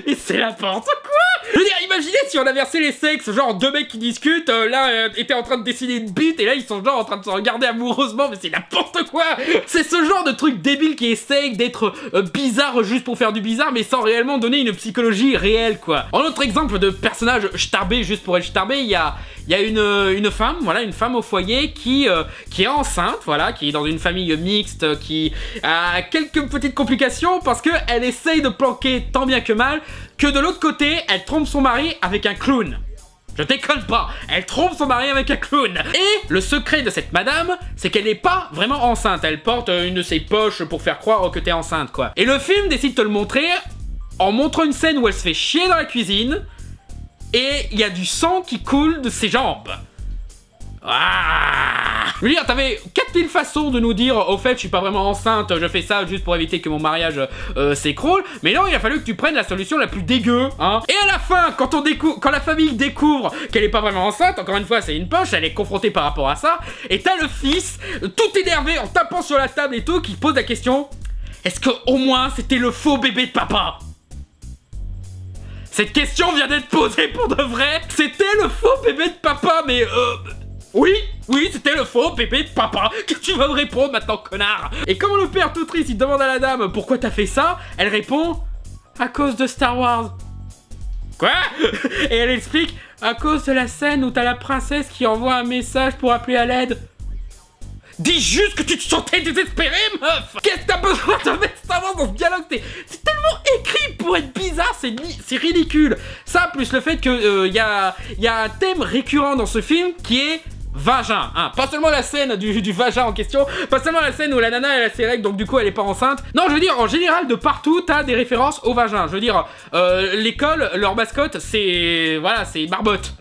Mais c'est n'importe quoi! Je veux dire, imaginez si on inversait les sexes, genre deux mecs qui discutent, l'un était en train de dessiner une bite, et là ils sont genre en train de se regarder amoureusement, mais c'est n'importe quoi! C'est ce genre de truc débile qui essaye d'être bizarre juste pour faire du bizarre, mais sans réellement donner une psychologie réelle, quoi. En autre exemple de personnage starbé juste pour être starbé, il y a une femme, voilà, une femme au foyer qui est enceinte, voilà, qui est dans une famille mixte, qui a quelques petites complications parce qu'elle essaye de planquer tant bien que mal, que de l'autre côté, elle trompe son mari avec un clown. Je déconne pas, elle trompe son mari avec un clown. Et le secret de cette madame, c'est qu'elle n'est pas vraiment enceinte, elle porte une de ses poches pour faire croire que t'es enceinte, quoi. Et le film décide de te le montrer en montrant une scène où elle se fait chier dans la cuisine, et il y a du sang qui coule de ses jambes. Ah, je veux dire, t'avais 4000 façons de nous dire au fait, je suis pas vraiment enceinte, je fais ça juste pour éviter que mon mariage s'écroule. Mais non, il a fallu que tu prennes la solution la plus dégueu, hein. Et à la fin, quand la famille découvre qu'elle est pas vraiment enceinte, encore une fois, c'est une poche, elle est confrontée par rapport à ça. Et t'as le fils, tout énervé, en tapant sur la table et tout, qui pose la question: est-ce que au moins c'était le faux bébé de papa? Cette question vient d'être posée pour de vrai. C'était le faux bébé de papa, mais oui, c'était le faux bébé de papa. Qu'est-ce que tu vas me répondre maintenant, connard? Et comme le père tout triste, il demande à la dame pourquoi t'as fait ça, elle répond à cause de Star Wars. Quoi? Et elle explique à cause de la scène où t'as la princesse qui envoie un message pour appeler à l'aide. Dis juste que tu te sentais désespéré, meuf! Qu'est-ce que t'as besoin de mettre Star Wars dans ce dialogue? C'est tellement écrit pour être bizarre, c'est ridicule. Ça, plus le fait que y a un thème récurrent dans ce film qui est vagin, hein. Pas seulement la scène du vagin en question, pas seulement la scène où la nana elle a ses règles, donc du coup elle est pas enceinte. Non, je veux dire, en général, de partout, t'as des références au vagin. Je veux dire, l'école, leur mascotte, c'est... voilà, c'est Marmotte.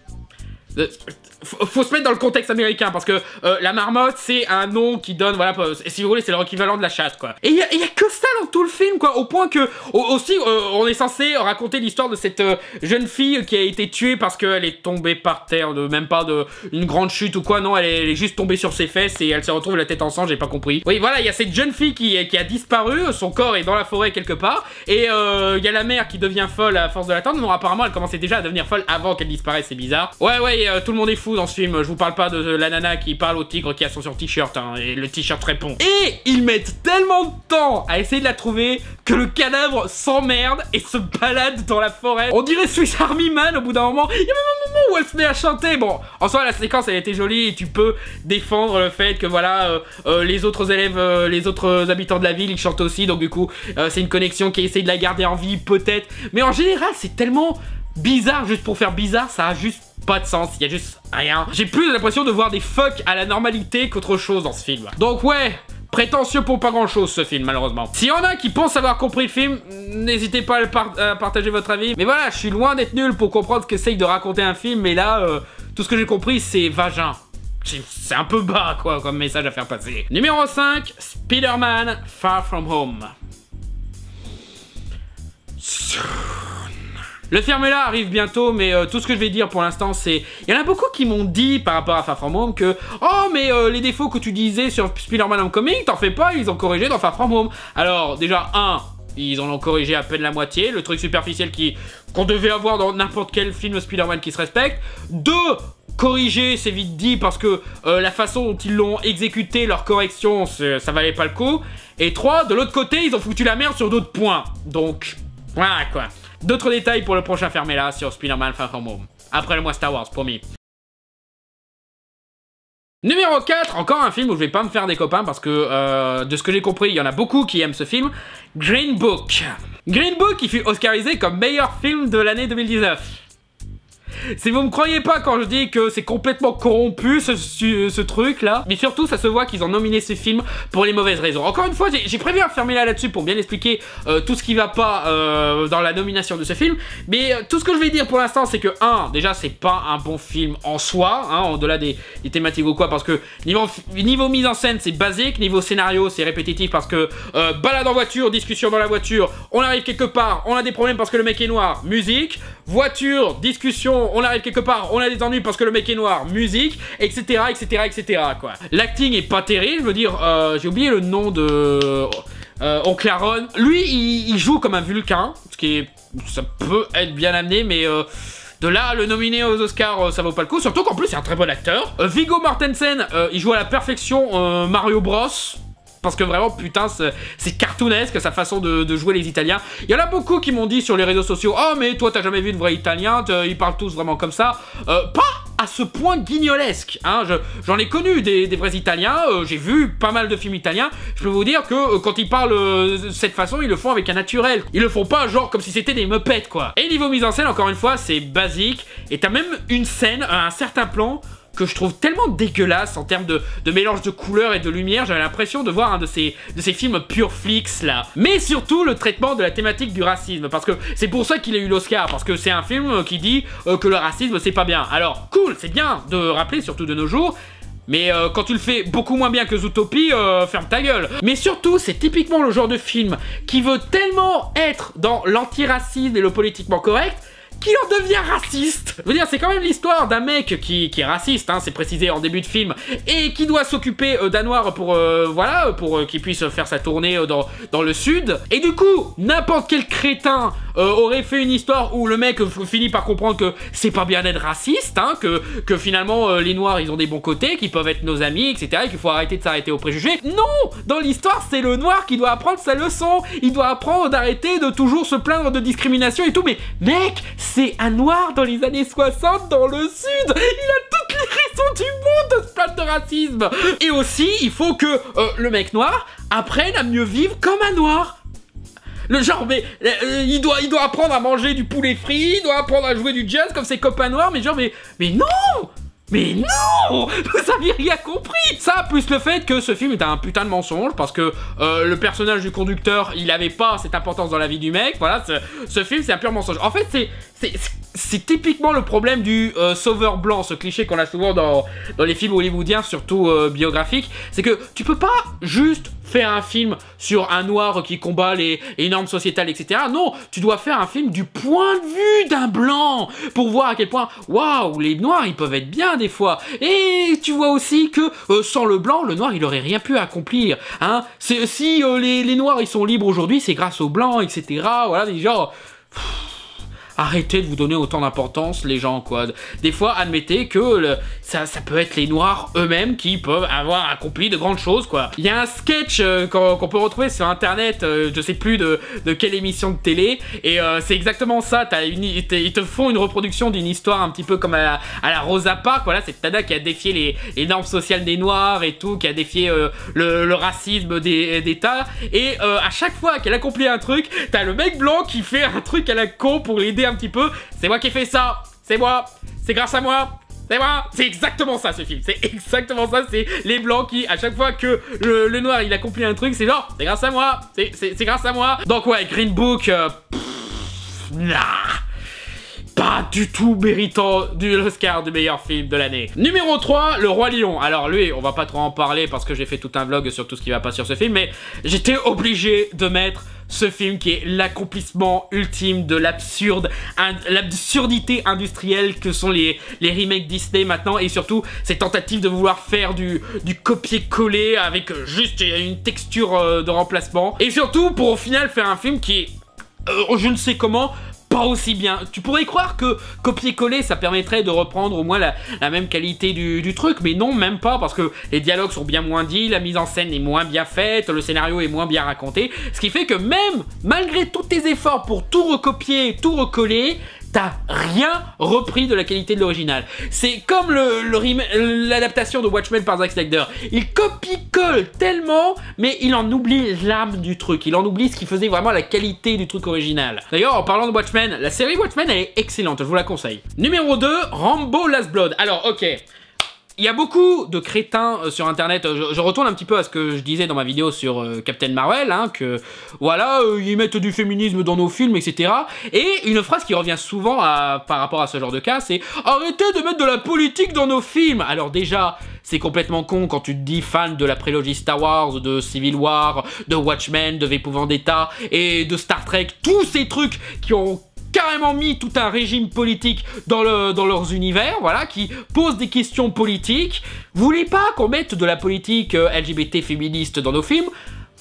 Faut se mettre dans le contexte américain parce que la marmotte c'est un nom qui donne, voilà, si vous voulez, c'est leur équivalent de la chatte, quoi. Et il y a que ça dans tout le film, quoi, au point que aussi on est censé raconter l'histoire de cette jeune fille qui a été tuée parce qu'elle est tombée par terre, même pas une grande chute ou quoi, non, elle est juste tombée sur ses fesses et elle se retrouve la tête en sang, j'ai pas compris. Oui, voilà, il y a cette jeune fille qui a disparu, son corps est dans la forêt quelque part, et il y a la mère qui devient folle à force de l'attendre. Non, apparemment elle commençait déjà à devenir folle avant qu'elle disparaisse, c'est bizarre. Ouais, tout le monde est fou dans ce film. Je vous parle pas de la nana qui parle au tigre qui a son t-shirt, hein, et le t-shirt répond. Et ils mettent tellement de temps à essayer de la trouver que le cadavre s'emmerde et se balade dans la forêt. On dirait Swiss Army Man au bout d'un moment. Il y a même un moment où elle se met à chanter. Bon, en soi, la séquence elle était jolie et tu peux défendre le fait que voilà, les autres élèves, les autres habitants de la ville, ils chantent aussi. Donc du coup, c'est une connexion qui essaie de la garder en vie, peut-être. Mais en général, c'est tellement bizarre juste pour faire bizarre, ça a juste pas de sens, il y a juste rien. J'ai plus l'impression de voir des fucks à la normalité qu'autre chose dans ce film. Donc ouais, prétentieux pour pas grand chose ce film, malheureusement. S'il y en a qui pensent avoir compris le film, n'hésitez pas à partager votre avis. Mais voilà, je suis loin d'être nul pour comprendre ce qu'essaye de raconter un film, mais là, tout ce que j'ai compris, c'est vagin. C'est un peu bas, quoi, comme message à faire passer. Numéro 5, Spider-Man Far From Home. Le film-là arrive bientôt, mais tout ce que je vais dire pour l'instant, c'est... Il y en a beaucoup qui m'ont dit, par rapport à Far From Home, que « Oh, mais les défauts que tu disais sur Spider-Man Homecoming, t'en fais pas, ils ont corrigé dans Far From Home. » Alors, déjà, ils en ont corrigé à peine la moitié, le truc superficiel qu'on devait avoir dans n'importe quel film Spider-Man qui se respecte. 2, corriger, c'est vite dit, parce que la façon dont ils l'ont exécuté, leur correction, ça valait pas le coup. Et 3, de l'autre côté, ils ont foutu la merde sur d'autres points. Donc, voilà, quoi. D'autres détails pour le prochain Fermé-là sur Spider-Man Far From Home. Après le mois Star Wars, promis. Numéro 4, encore un film où je vais pas me faire des copains parce que, de ce que j'ai compris, il y en a beaucoup qui aiment ce film. Green Book. Green Book, qui fut oscarisé comme meilleur film de l'année 2019. vous me croyez pas quand je dis que c'est complètement corrompu ce truc là. Mais surtout ça se voit qu'ils ont nominé ce film pour les mauvaises raisons. Encore une fois j'ai prévu un fermer là-dessus pour bien expliquer tout ce qui va pas dans la nomination de ce film. Mais tout ce que je vais dire pour l'instant c'est que déjà c'est pas un bon film en soi, hein, au-delà des thématiques ou quoi, parce que niveau mise en scène c'est basique, niveau scénario c'est répétitif parce que balade en voiture, discussion dans la voiture, on arrive quelque part, on a des problèmes parce que le mec est noir, musique, voiture, discussion, on arrive quelque part, on a des ennuis parce que le mec est noir, musique, etc. quoi. L'acting est pas terrible, je veux dire, j'ai oublié le nom de... Oncle Aaron. Lui, il joue comme un vulcain, ce qui est... ça peut être bien amené, mais... de là, le nominer aux Oscars, ça vaut pas le coup. Surtout qu'en plus, c'est un très bon acteur. Viggo Mortensen, il joue à la perfection Mario Bros. Parce que vraiment, putain, c'est cartoonesque sa façon de jouer les Italiens. Il y en a beaucoup qui m'ont dit sur les réseaux sociaux, oh mais toi t'as jamais vu de vrai Italien, ils parlent tous vraiment comme ça. Pas à ce point guignolesque, hein. J'en ai connu des vrais Italiens, j'ai vu pas mal de films italiens. Je peux vous dire que quand ils parlent de cette façon, ils le font avec un naturel. Ils le font pas genre comme si c'était des meupettes quoi. Et niveau mise en scène, encore une fois, c'est basique. Et t'as même une scène, un certain plan que je trouve tellement dégueulasse en termes de mélange de couleurs et de lumière. J'avais l'impression de voir un de ces films pure flicks là. Mais surtout le traitement de la thématique du racisme, parce que c'est pour ça qu'il a eu l'Oscar, parce que c'est un film qui dit que le racisme c'est pas bien. Alors cool, c'est bien de rappeler, surtout de nos jours. Mais quand tu le fais beaucoup moins bien que Zootopie, ferme ta gueule. Mais surtout, c'est typiquement le genre de film qui veut tellement être dans l'antiracisme et le politiquement correct qui en devient raciste. Je veux dire, c'est quand même l'histoire d'un mec qui est raciste, hein, c'est précisé en début de film, et qui doit s'occuper d'un noir pour, voilà, pour qu'il puisse faire sa tournée dans le sud. Et du coup, n'importe quel crétin aurait fait une histoire où le mec finit par comprendre que c'est pas bien d'être raciste, hein, que finalement les noirs ils ont des bons côtés, qu'ils peuvent être nos amis, etc., et qu'il faut arrêter de s'arrêter aux préjugés. Non! Dans l'histoire, c'est le noir qui doit apprendre sa leçon. Il doit apprendre d'arrêter de toujours se plaindre de discrimination et tout. Mais mec, c'est un noir dans les années 60 dans le sud. Il a toutes les raisons du monde de se plaindre de racisme. Et aussi, il faut que le mec noir apprenne à mieux vivre comme un noir. Le genre, mais il doit apprendre à manger du poulet frit, il doit apprendre à jouer du jazz comme ses copains noirs, mais genre, mais non! Mais non! Vous aviez rien compris! Ça, plus le fait que ce film est un putain de mensonge, parce que le personnage du conducteur, il avait pas cette importance dans la vie du mec, voilà, ce film, c'est un pur mensonge. En fait, c'est typiquement le problème du sauveur blanc, ce cliché qu'on a souvent dans les films hollywoodiens, surtout biographiques, c'est que tu peux pas juste faire un film sur un noir qui combat les normes sociétales, etc. Non, tu dois faire un film du point de vue d'un blanc, pour voir à quel point, waouh, les noirs, ils peuvent être bien des fois. Et tu vois aussi que sans le blanc, le noir, il aurait rien pu accomplir. Hein. Si les noirs, ils sont libres aujourd'hui, c'est grâce aux blancs, etc. Voilà, des gens... Arrêtez de vous donner autant d'importance, les gens, quoi. Des fois, admettez que ça peut être les noirs eux-mêmes qui peuvent avoir accompli de grandes choses, quoi. Il y a un sketch qu'on peut retrouver sur internet, je sais plus de quelle émission de télé, et c'est exactement ça. Ils te font une reproduction d'une histoire un petit peu comme à la Rosa Parks, voilà, cette nana qui a défié les normes sociales des noirs et tout, qui a défié le racisme d'État, et à chaque fois qu'elle accomplit un truc, t'as le mec blanc qui fait un truc à la con pour l'aider un petit peu. C'est moi qui ai fait ça, c'est moi, c'est grâce à moi, c'est moi. C'est exactement ça ce film, c'est exactement ça. C'est les blancs qui, à chaque fois que le noir il accomplit un truc, c'est genre c'est grâce à moi, c'est grâce à moi. Donc ouais, Green Book, pas du tout méritant de l'Oscar du meilleur film de l'année. Numéro 3, Le Roi Lion. Alors lui, on va pas trop en parler parce que j'ai fait tout un vlog sur tout ce qui va pas sur ce film, mais j'étais obligé de mettre ce film qui est l'accomplissement ultime de l'absurdité industrielle que sont les remakes Disney maintenant, et surtout ces tentatives de vouloir faire du copier-coller avec juste une texture de remplacement, et surtout pour au final faire un film qui est, je ne sais comment, pas aussi bien. Tu pourrais croire que copier-coller ça permettrait de reprendre au moins la même qualité du truc, mais non, même pas, parce que les dialogues sont bien moins dits, la mise en scène est moins bien faite, le scénario est moins bien raconté, ce qui fait que même malgré tous tes efforts pour tout recopier, tout recoller, t'as rien repris de la qualité de l'original. C'est comme l'adaptation de Watchmen par Zack Snyder. Il copie-colle tellement, mais il en oublie l'âme du truc. Il en oublie ce qui faisait vraiment la qualité du truc original. D'ailleurs, en parlant de Watchmen, la série Watchmen, elle est excellente, je vous la conseille. Numéro 2, Rambo Last Blood. Alors, ok. Il y a beaucoup de crétins sur internet, je retourne un petit peu à ce que je disais dans ma vidéo sur Captain Marvel, hein, que voilà, ils mettent du féminisme dans nos films, etc. Et une phrase qui revient souvent par rapport à ce genre de cas, c'est « Arrêtez de mettre de la politique dans nos films !» Alors déjà, c'est complètement con quand tu te dis fan de la prélogie Star Wars, de Civil War, de Watchmen, de V pour Vendetta et de Star Trek, tous ces trucs qui ont carrément mis tout un régime politique dans leurs univers, voilà, qui posent des questions politiques. Vous voulez pas qu'on mette de la politique LGBT féministe dans nos films?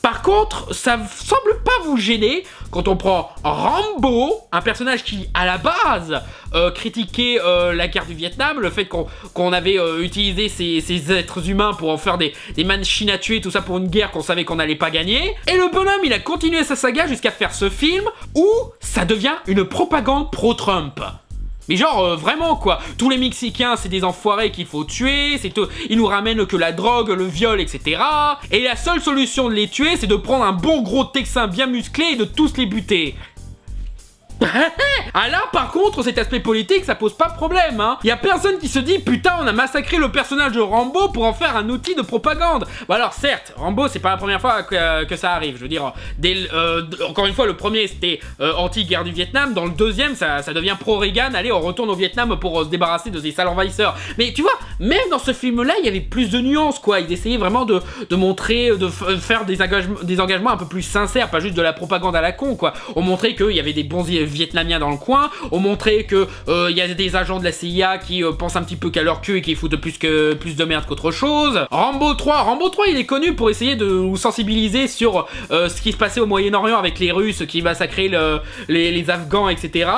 Par contre, ça semble pas vous gêner quand on prend Rambo, un personnage qui, à la base, critiquait la guerre du Vietnam, le fait qu'on avait utilisé ces êtres humains pour en faire des machines à tuer, tout ça pour une guerre qu'on savait qu'on n'allait pas gagner. Et le bonhomme, il a continué sa saga jusqu'à faire ce film où ça devient une propagande pro-Trump. Mais genre, vraiment quoi, tous les Mexicains c'est des enfoirés qu'il faut tuer, ils nous ramènent que la drogue, le viol, etc. Et la seule solution de les tuer, c'est de prendre un bon gros Texan bien musclé et de tous les buter. Ah là, par contre, cet aspect politique, ça pose pas de problème, hein. Y a personne qui se dit, putain, on a massacré le personnage de Rambo pour en faire un outil de propagande. Bon alors, certes, Rambo, c'est pas la première fois que ça arrive. Je veux dire, encore une fois, le premier, c'était anti-guerre du Vietnam. Dans le deuxième, ça devient pro-Reagan. Allez, on retourne au Vietnam pour se débarrasser de ces sales envahisseurs. Mais tu vois, même dans ce film-là, il y avait plus de nuances, quoi. Ils essayaient vraiment de montrer, de faire des engagements un peu plus sincères, pas juste de la propagande à la con, quoi. On montrait qu'il y avait des bons vietnamiens dans le coin, on montrait que il y a des agents de la CIA qui pensent un petit peu qu'à leur cul et qui foutent plus de merde qu'autre chose. Rambo 3, il est connu pour essayer de nous sensibiliser sur ce qui se passait au Moyen-Orient avec les Russes qui massacraient les Afghans, etc.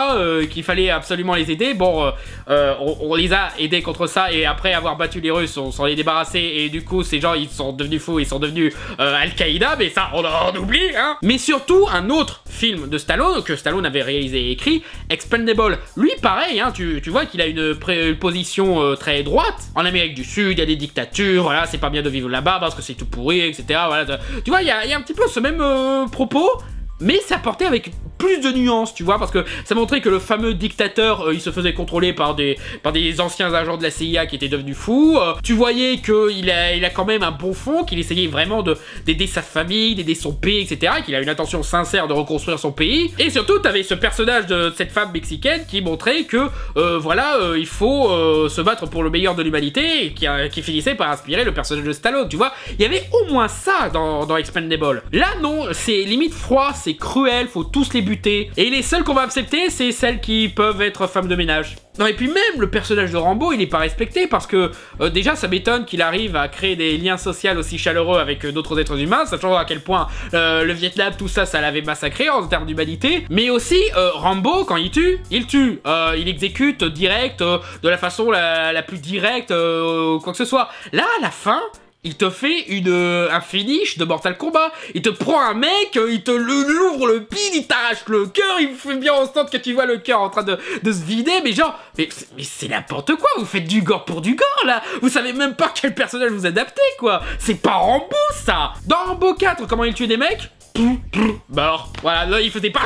Qu'il fallait absolument les aider. Bon, on les a aidés contre ça et après avoir battu les Russes, on s'en est débarrassé et du coup ces gens ils sont devenus fous, ils sont devenus Al-Qaïda, mais ça on oublie, hein. Mais surtout un autre film de Stallone que Stallone avait réalisé et écrit, Expendable. Lui, pareil, hein, tu vois qu'il a une position très droite. En Amérique du Sud, il y a des dictatures, voilà, c'est pas bien de vivre là-bas parce que c'est tout pourri, etc. Voilà, tu vois, il y a un petit peu ce même propos, mais c'est apporté avec plus de nuances, tu vois, parce que ça montrait que le fameux dictateur, il se faisait contrôler par des anciens agents de la CIA qui étaient devenus fous. Tu voyais qu'il a quand même un bon fond, qu'il essayait vraiment d'aider sa famille, d'aider son pays, etc., qu'il a une intention sincère de reconstruire son pays. Et surtout, t'avais ce personnage de cette femme mexicaine qui montrait que, voilà, il faut se battre pour le meilleur de l'humanité, et qui finissait par inspirer le personnage de Stallone, tu vois. Il y avait au moins ça dans Expendable. Là, non, c'est limite froid, c'est cruel, faut tous les buter. Et les seules qu'on va accepter, c'est celles qui peuvent être femmes de ménage. Non, et puis même le personnage de Rambo, il est pas respecté parce que déjà ça m'étonne qu'il arrive à créer des liens sociaux aussi chaleureux avec d'autres êtres humains, sachant à quel point le Vietnam, tout ça, ça l'avait massacré en termes d'humanité. Mais aussi, Rambo, quand il tue, il exécute direct, de la façon la plus directe, quoi que ce soit. Là, à la fin, il te fait un finish de Mortal Kombat. Il te prend un mec, il te l'ouvre le bide, il t'arrache le cœur, il fait bien en sorte que tu vois le cœur en train de se vider, mais genre, mais c'est n'importe quoi, vous faites du gore pour du gore, là. Vous savez même pas quel personnage vous adaptez, quoi. C'est pas Rambo, ça. Dans Rambo 4, comment il tue des mecs? Mort. Voilà, là, il faisait pas...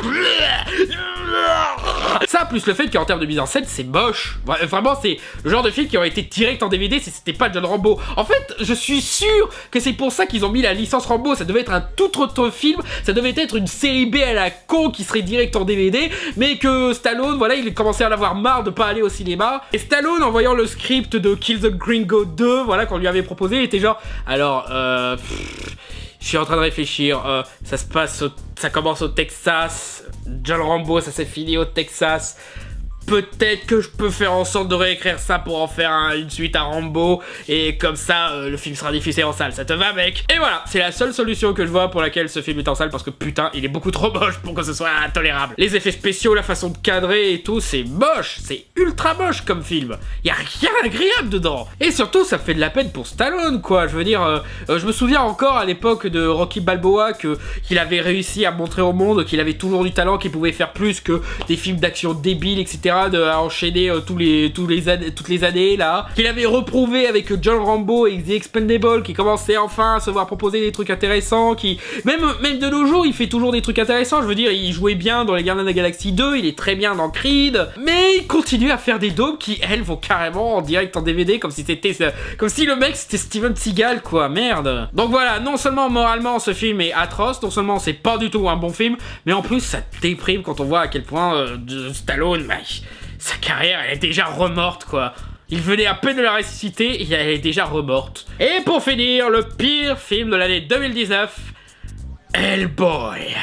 Ça, plus le fait qu'en termes de mise en scène, c'est moche. Vraiment, c'est le genre de film qui aurait été direct en DVD si c'était pas John Rambo. En fait, je suis sûr que c'est pour ça qu'ils ont mis la licence Rambo. Ça devait être un tout autre film. Ça devait être une série B à la con qui serait direct en DVD. Mais que Stallone, voilà, il commençait à en avoir marre de pas aller au cinéma. Et Stallone, en voyant le script de Kill the Gringo 2, voilà, qu'on lui avait proposé, il était genre... Alors, je suis en train de réfléchir, ça commence au Texas, John Rambo, ça s'est fini au Texas. Peut-être que je peux faire en sorte de réécrire ça pour en faire une suite à Rambo, et comme ça, le film sera diffusé en salle. Ça te va, mec? Et voilà, c'est la seule solution que je vois pour laquelle ce film est en salle, parce que putain, il est beaucoup trop moche pour que ce soit intolérable. Les effets spéciaux, la façon de cadrer et tout, c'est moche, c'est ultra moche comme film. Y a rien agréable dedans. Et surtout, ça fait de la peine pour Stallone, quoi. Je veux dire, je me souviens encore à l'époque de Rocky Balboa qu'il avait réussi à montrer au monde qu'il avait toujours du talent, qu'il pouvait faire plus que des films d'action débiles, etc. à enchaîner toutes les années là, qu'il avait reprouvé avec John Rambo et The Expendables, qui commençait enfin à se voir proposer des trucs intéressants, qui même de nos jours il fait toujours des trucs intéressants. Je veux dire, il jouait bien dans les Gardiens de la Galaxie 2, il est très bien dans Creed, mais il continue à faire des daubes qui elles vont carrément en direct en DVD, comme si le mec c'était Steven Seagal quoi, merde. Donc voilà, non seulement moralement ce film est atroce, non seulement c'est pas du tout un bon film, mais en plus ça déprime quand on voit à quel point Stallone, sa carrière elle est déjà remorte quoi. Il venait à peine de la ressusciter et elle est déjà remorte. Et pour finir, le pire film de l'année 2019, Hellboy.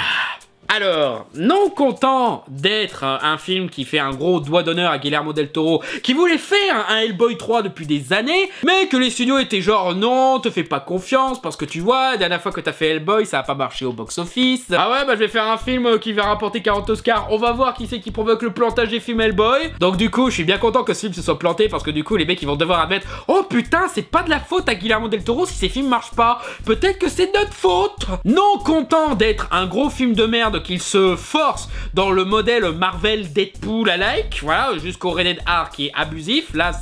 Alors, non content d'être un film qui fait un gros doigt d'honneur à Guillermo del Toro, qui voulait faire un Hellboy 3 depuis des années, mais que les studios étaient genre non, te fais pas confiance parce que tu vois, la dernière fois que t'as fait Hellboy, ça a pas marché au box-office. Ah ouais, bah je vais faire un film qui va rapporter 40 Oscars, on va voir qui c'est qui provoque le plantage des films Hellboy. Donc du coup, je suis bien content que ce film se soit planté parce que du coup, les mecs ils vont devoir admettre, oh putain, c'est pas de la faute à Guillermo del Toro si ces films marchent pas, peut-être que c'est notre faute. Non content d'être un gros film de merde qu'il se force dans le modèle Marvel Deadpool alike, voilà, jusqu'au rated R qui est abusif. Là,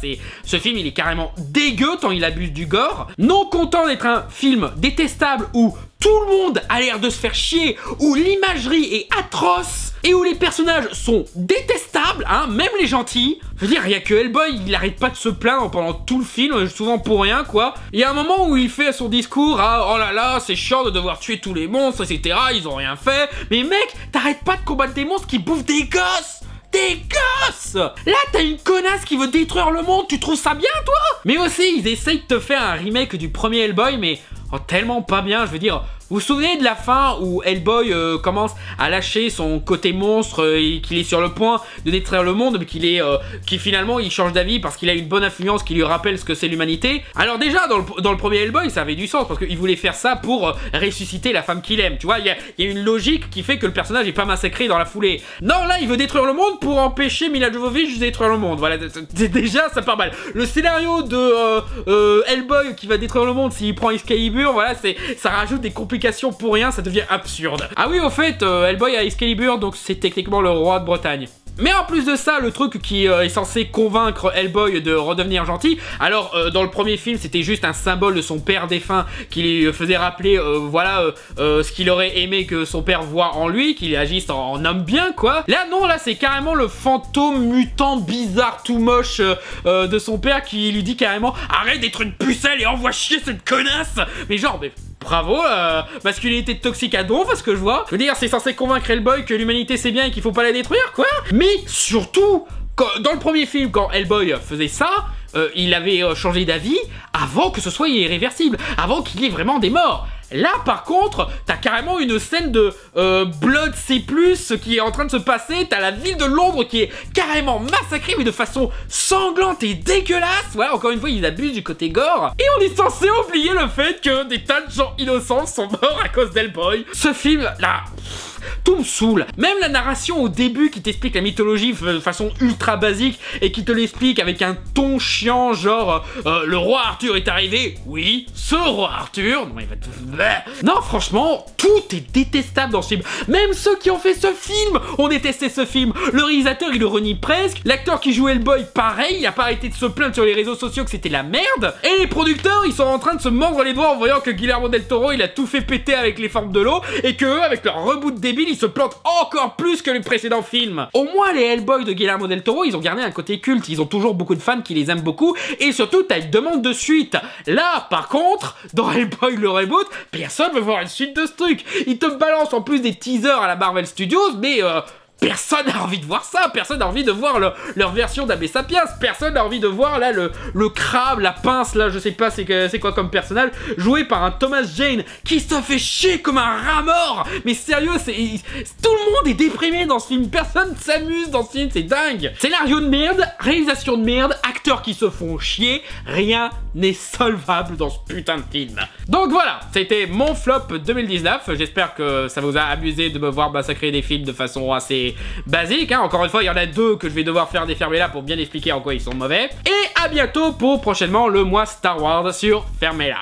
ce film, il est carrément dégueu tant il abuse du gore. Non content d'être un film détestable où tout le monde a l'air de se faire chier, où l'imagerie est atroce et où les personnages sont détestables, hein, même les gentils. Je veux dire, il y a que Hellboy, il arrête pas de se plaindre pendant tout le film, souvent pour rien, quoi. Il y a un moment où il fait son discours, ah, oh là là, c'est chiant de devoir tuer tous les monstres, etc., ils ont rien fait. Mais mec, t'arrêtes pas de combattre des monstres qui bouffent des gosses! Des gosses! Là, t'as une connasse qui veut détruire le monde, tu trouves ça bien, toi? Mais aussi, ils essayent de te faire un remake du premier Hellboy, mais tellement pas bien, je veux dire. Vous vous souvenez de la fin où Hellboy commence à lâcher son côté monstre et qu'il est sur le point de détruire le monde, mais qui finalement il change d'avis parce qu'il a une bonne influence qui lui rappelle ce que c'est l'humanité. Alors déjà dans le premier Hellboy ça avait du sens parce qu'il voulait faire ça pour ressusciter la femme qu'il aime, tu vois, il y a une logique qui fait que le personnage est pas massacré dans la foulée. Non, là il veut détruire le monde pour empêcher Mila Jovovich de détruire le monde, voilà, déjà ça part mal. Le scénario de Hellboy qui va détruire le monde s'il prend Excalibur, voilà, ça rajoute des complications pour rien, ça devient absurde. Ah oui, au fait, Hellboy a Excalibur, donc c'est techniquement le roi de Bretagne. Mais en plus de ça, le truc qui est censé convaincre Hellboy de redevenir gentil, alors dans le premier film c'était juste un symbole de son père défunt qui lui faisait rappeler ce qu'il aurait aimé que son père voit en lui, qu'il agisse en homme bien quoi. Là non, là c'est carrément le fantôme mutant bizarre tout moche de son père qui lui dit carrément arrête d'être une pucelle et envoie chier cette connasse. Mais genre, mais bravo, masculinité toxique à donf, parce que je vois. Je veux dire, c'est censé convaincre Hellboy que l'humanité c'est bien et qu'il faut pas la détruire, quoi. Mais surtout, dans le premier film, quand Hellboy faisait ça, il avait changé d'avis avant que ce soit irréversible, avant qu'il y ait vraiment des morts. Là, par contre, t'as carrément une scène de Blood C+, qui est en train de se passer. T'as la ville de Londres qui est carrément massacrée, mais de façon sanglante et dégueulasse. Voilà, encore une fois, ils abusent du côté gore. Et on est censé oublier le fait que des tas de gens innocents sont morts à cause d'Hellboy. Ce film, là, tout me saoule. Même la narration au début qui t'explique la mythologie de façon ultra basique et qui te l'explique avec un ton chiant, genre le roi Arthur est arrivé. Oui, ce roi Arthur. Non, il va te... Non, franchement, tout est détestable dans ce film. Même ceux qui ont fait ce film ont détesté ce film. Le réalisateur, il le renie presque. L'acteur qui joue Hellboy, pareil, il a pas arrêté de se plaindre sur les réseaux sociaux que c'était la merde. Et les producteurs, ils sont en train de se mordre les doigts en voyant que Guillermo del Toro, il a tout fait péter avec les formes de l'eau et que eux, avec leur reboot débile, ils se plantent encore plus que les précédents films. Au moins, les Hellboy de Guillermo del Toro, ils ont gardé un côté culte. Ils ont toujours beaucoup de fans qui les aiment beaucoup. Et surtout, t'as une demande de suite. Là, par contre, dans Hellboy le reboot, personne veut voir une suite de ce truc. Ils te balancent en plus des teasers à la Marvel Studios, mais personne n'a envie de voir ça, personne n'a envie de voir leur version d'Abbé Sapiens, personne n'a envie de voir là le crabe, la pince, là je sais pas c'est quoi comme personnage, joué par un Thomas Jane qui se fait chier comme un rat mort. Mais sérieux, tout le monde est déprimé dans ce film, personne s'amuse dans ce film, c'est dingue. Scénario de merde, réalisation de merde, acteurs qui se font chier, rien n'est solvable dans ce putain de film. Donc voilà, c'était mon flop 2019, j'espère que ça vous a amusé de me voir massacrer des films de façon assez basique, hein. Encore une fois, il y en a deux que je vais devoir faire défermer là pour bien expliquer en quoi ils sont mauvais. Et à bientôt pour prochainement le mois Star Wars sur Fermez-la.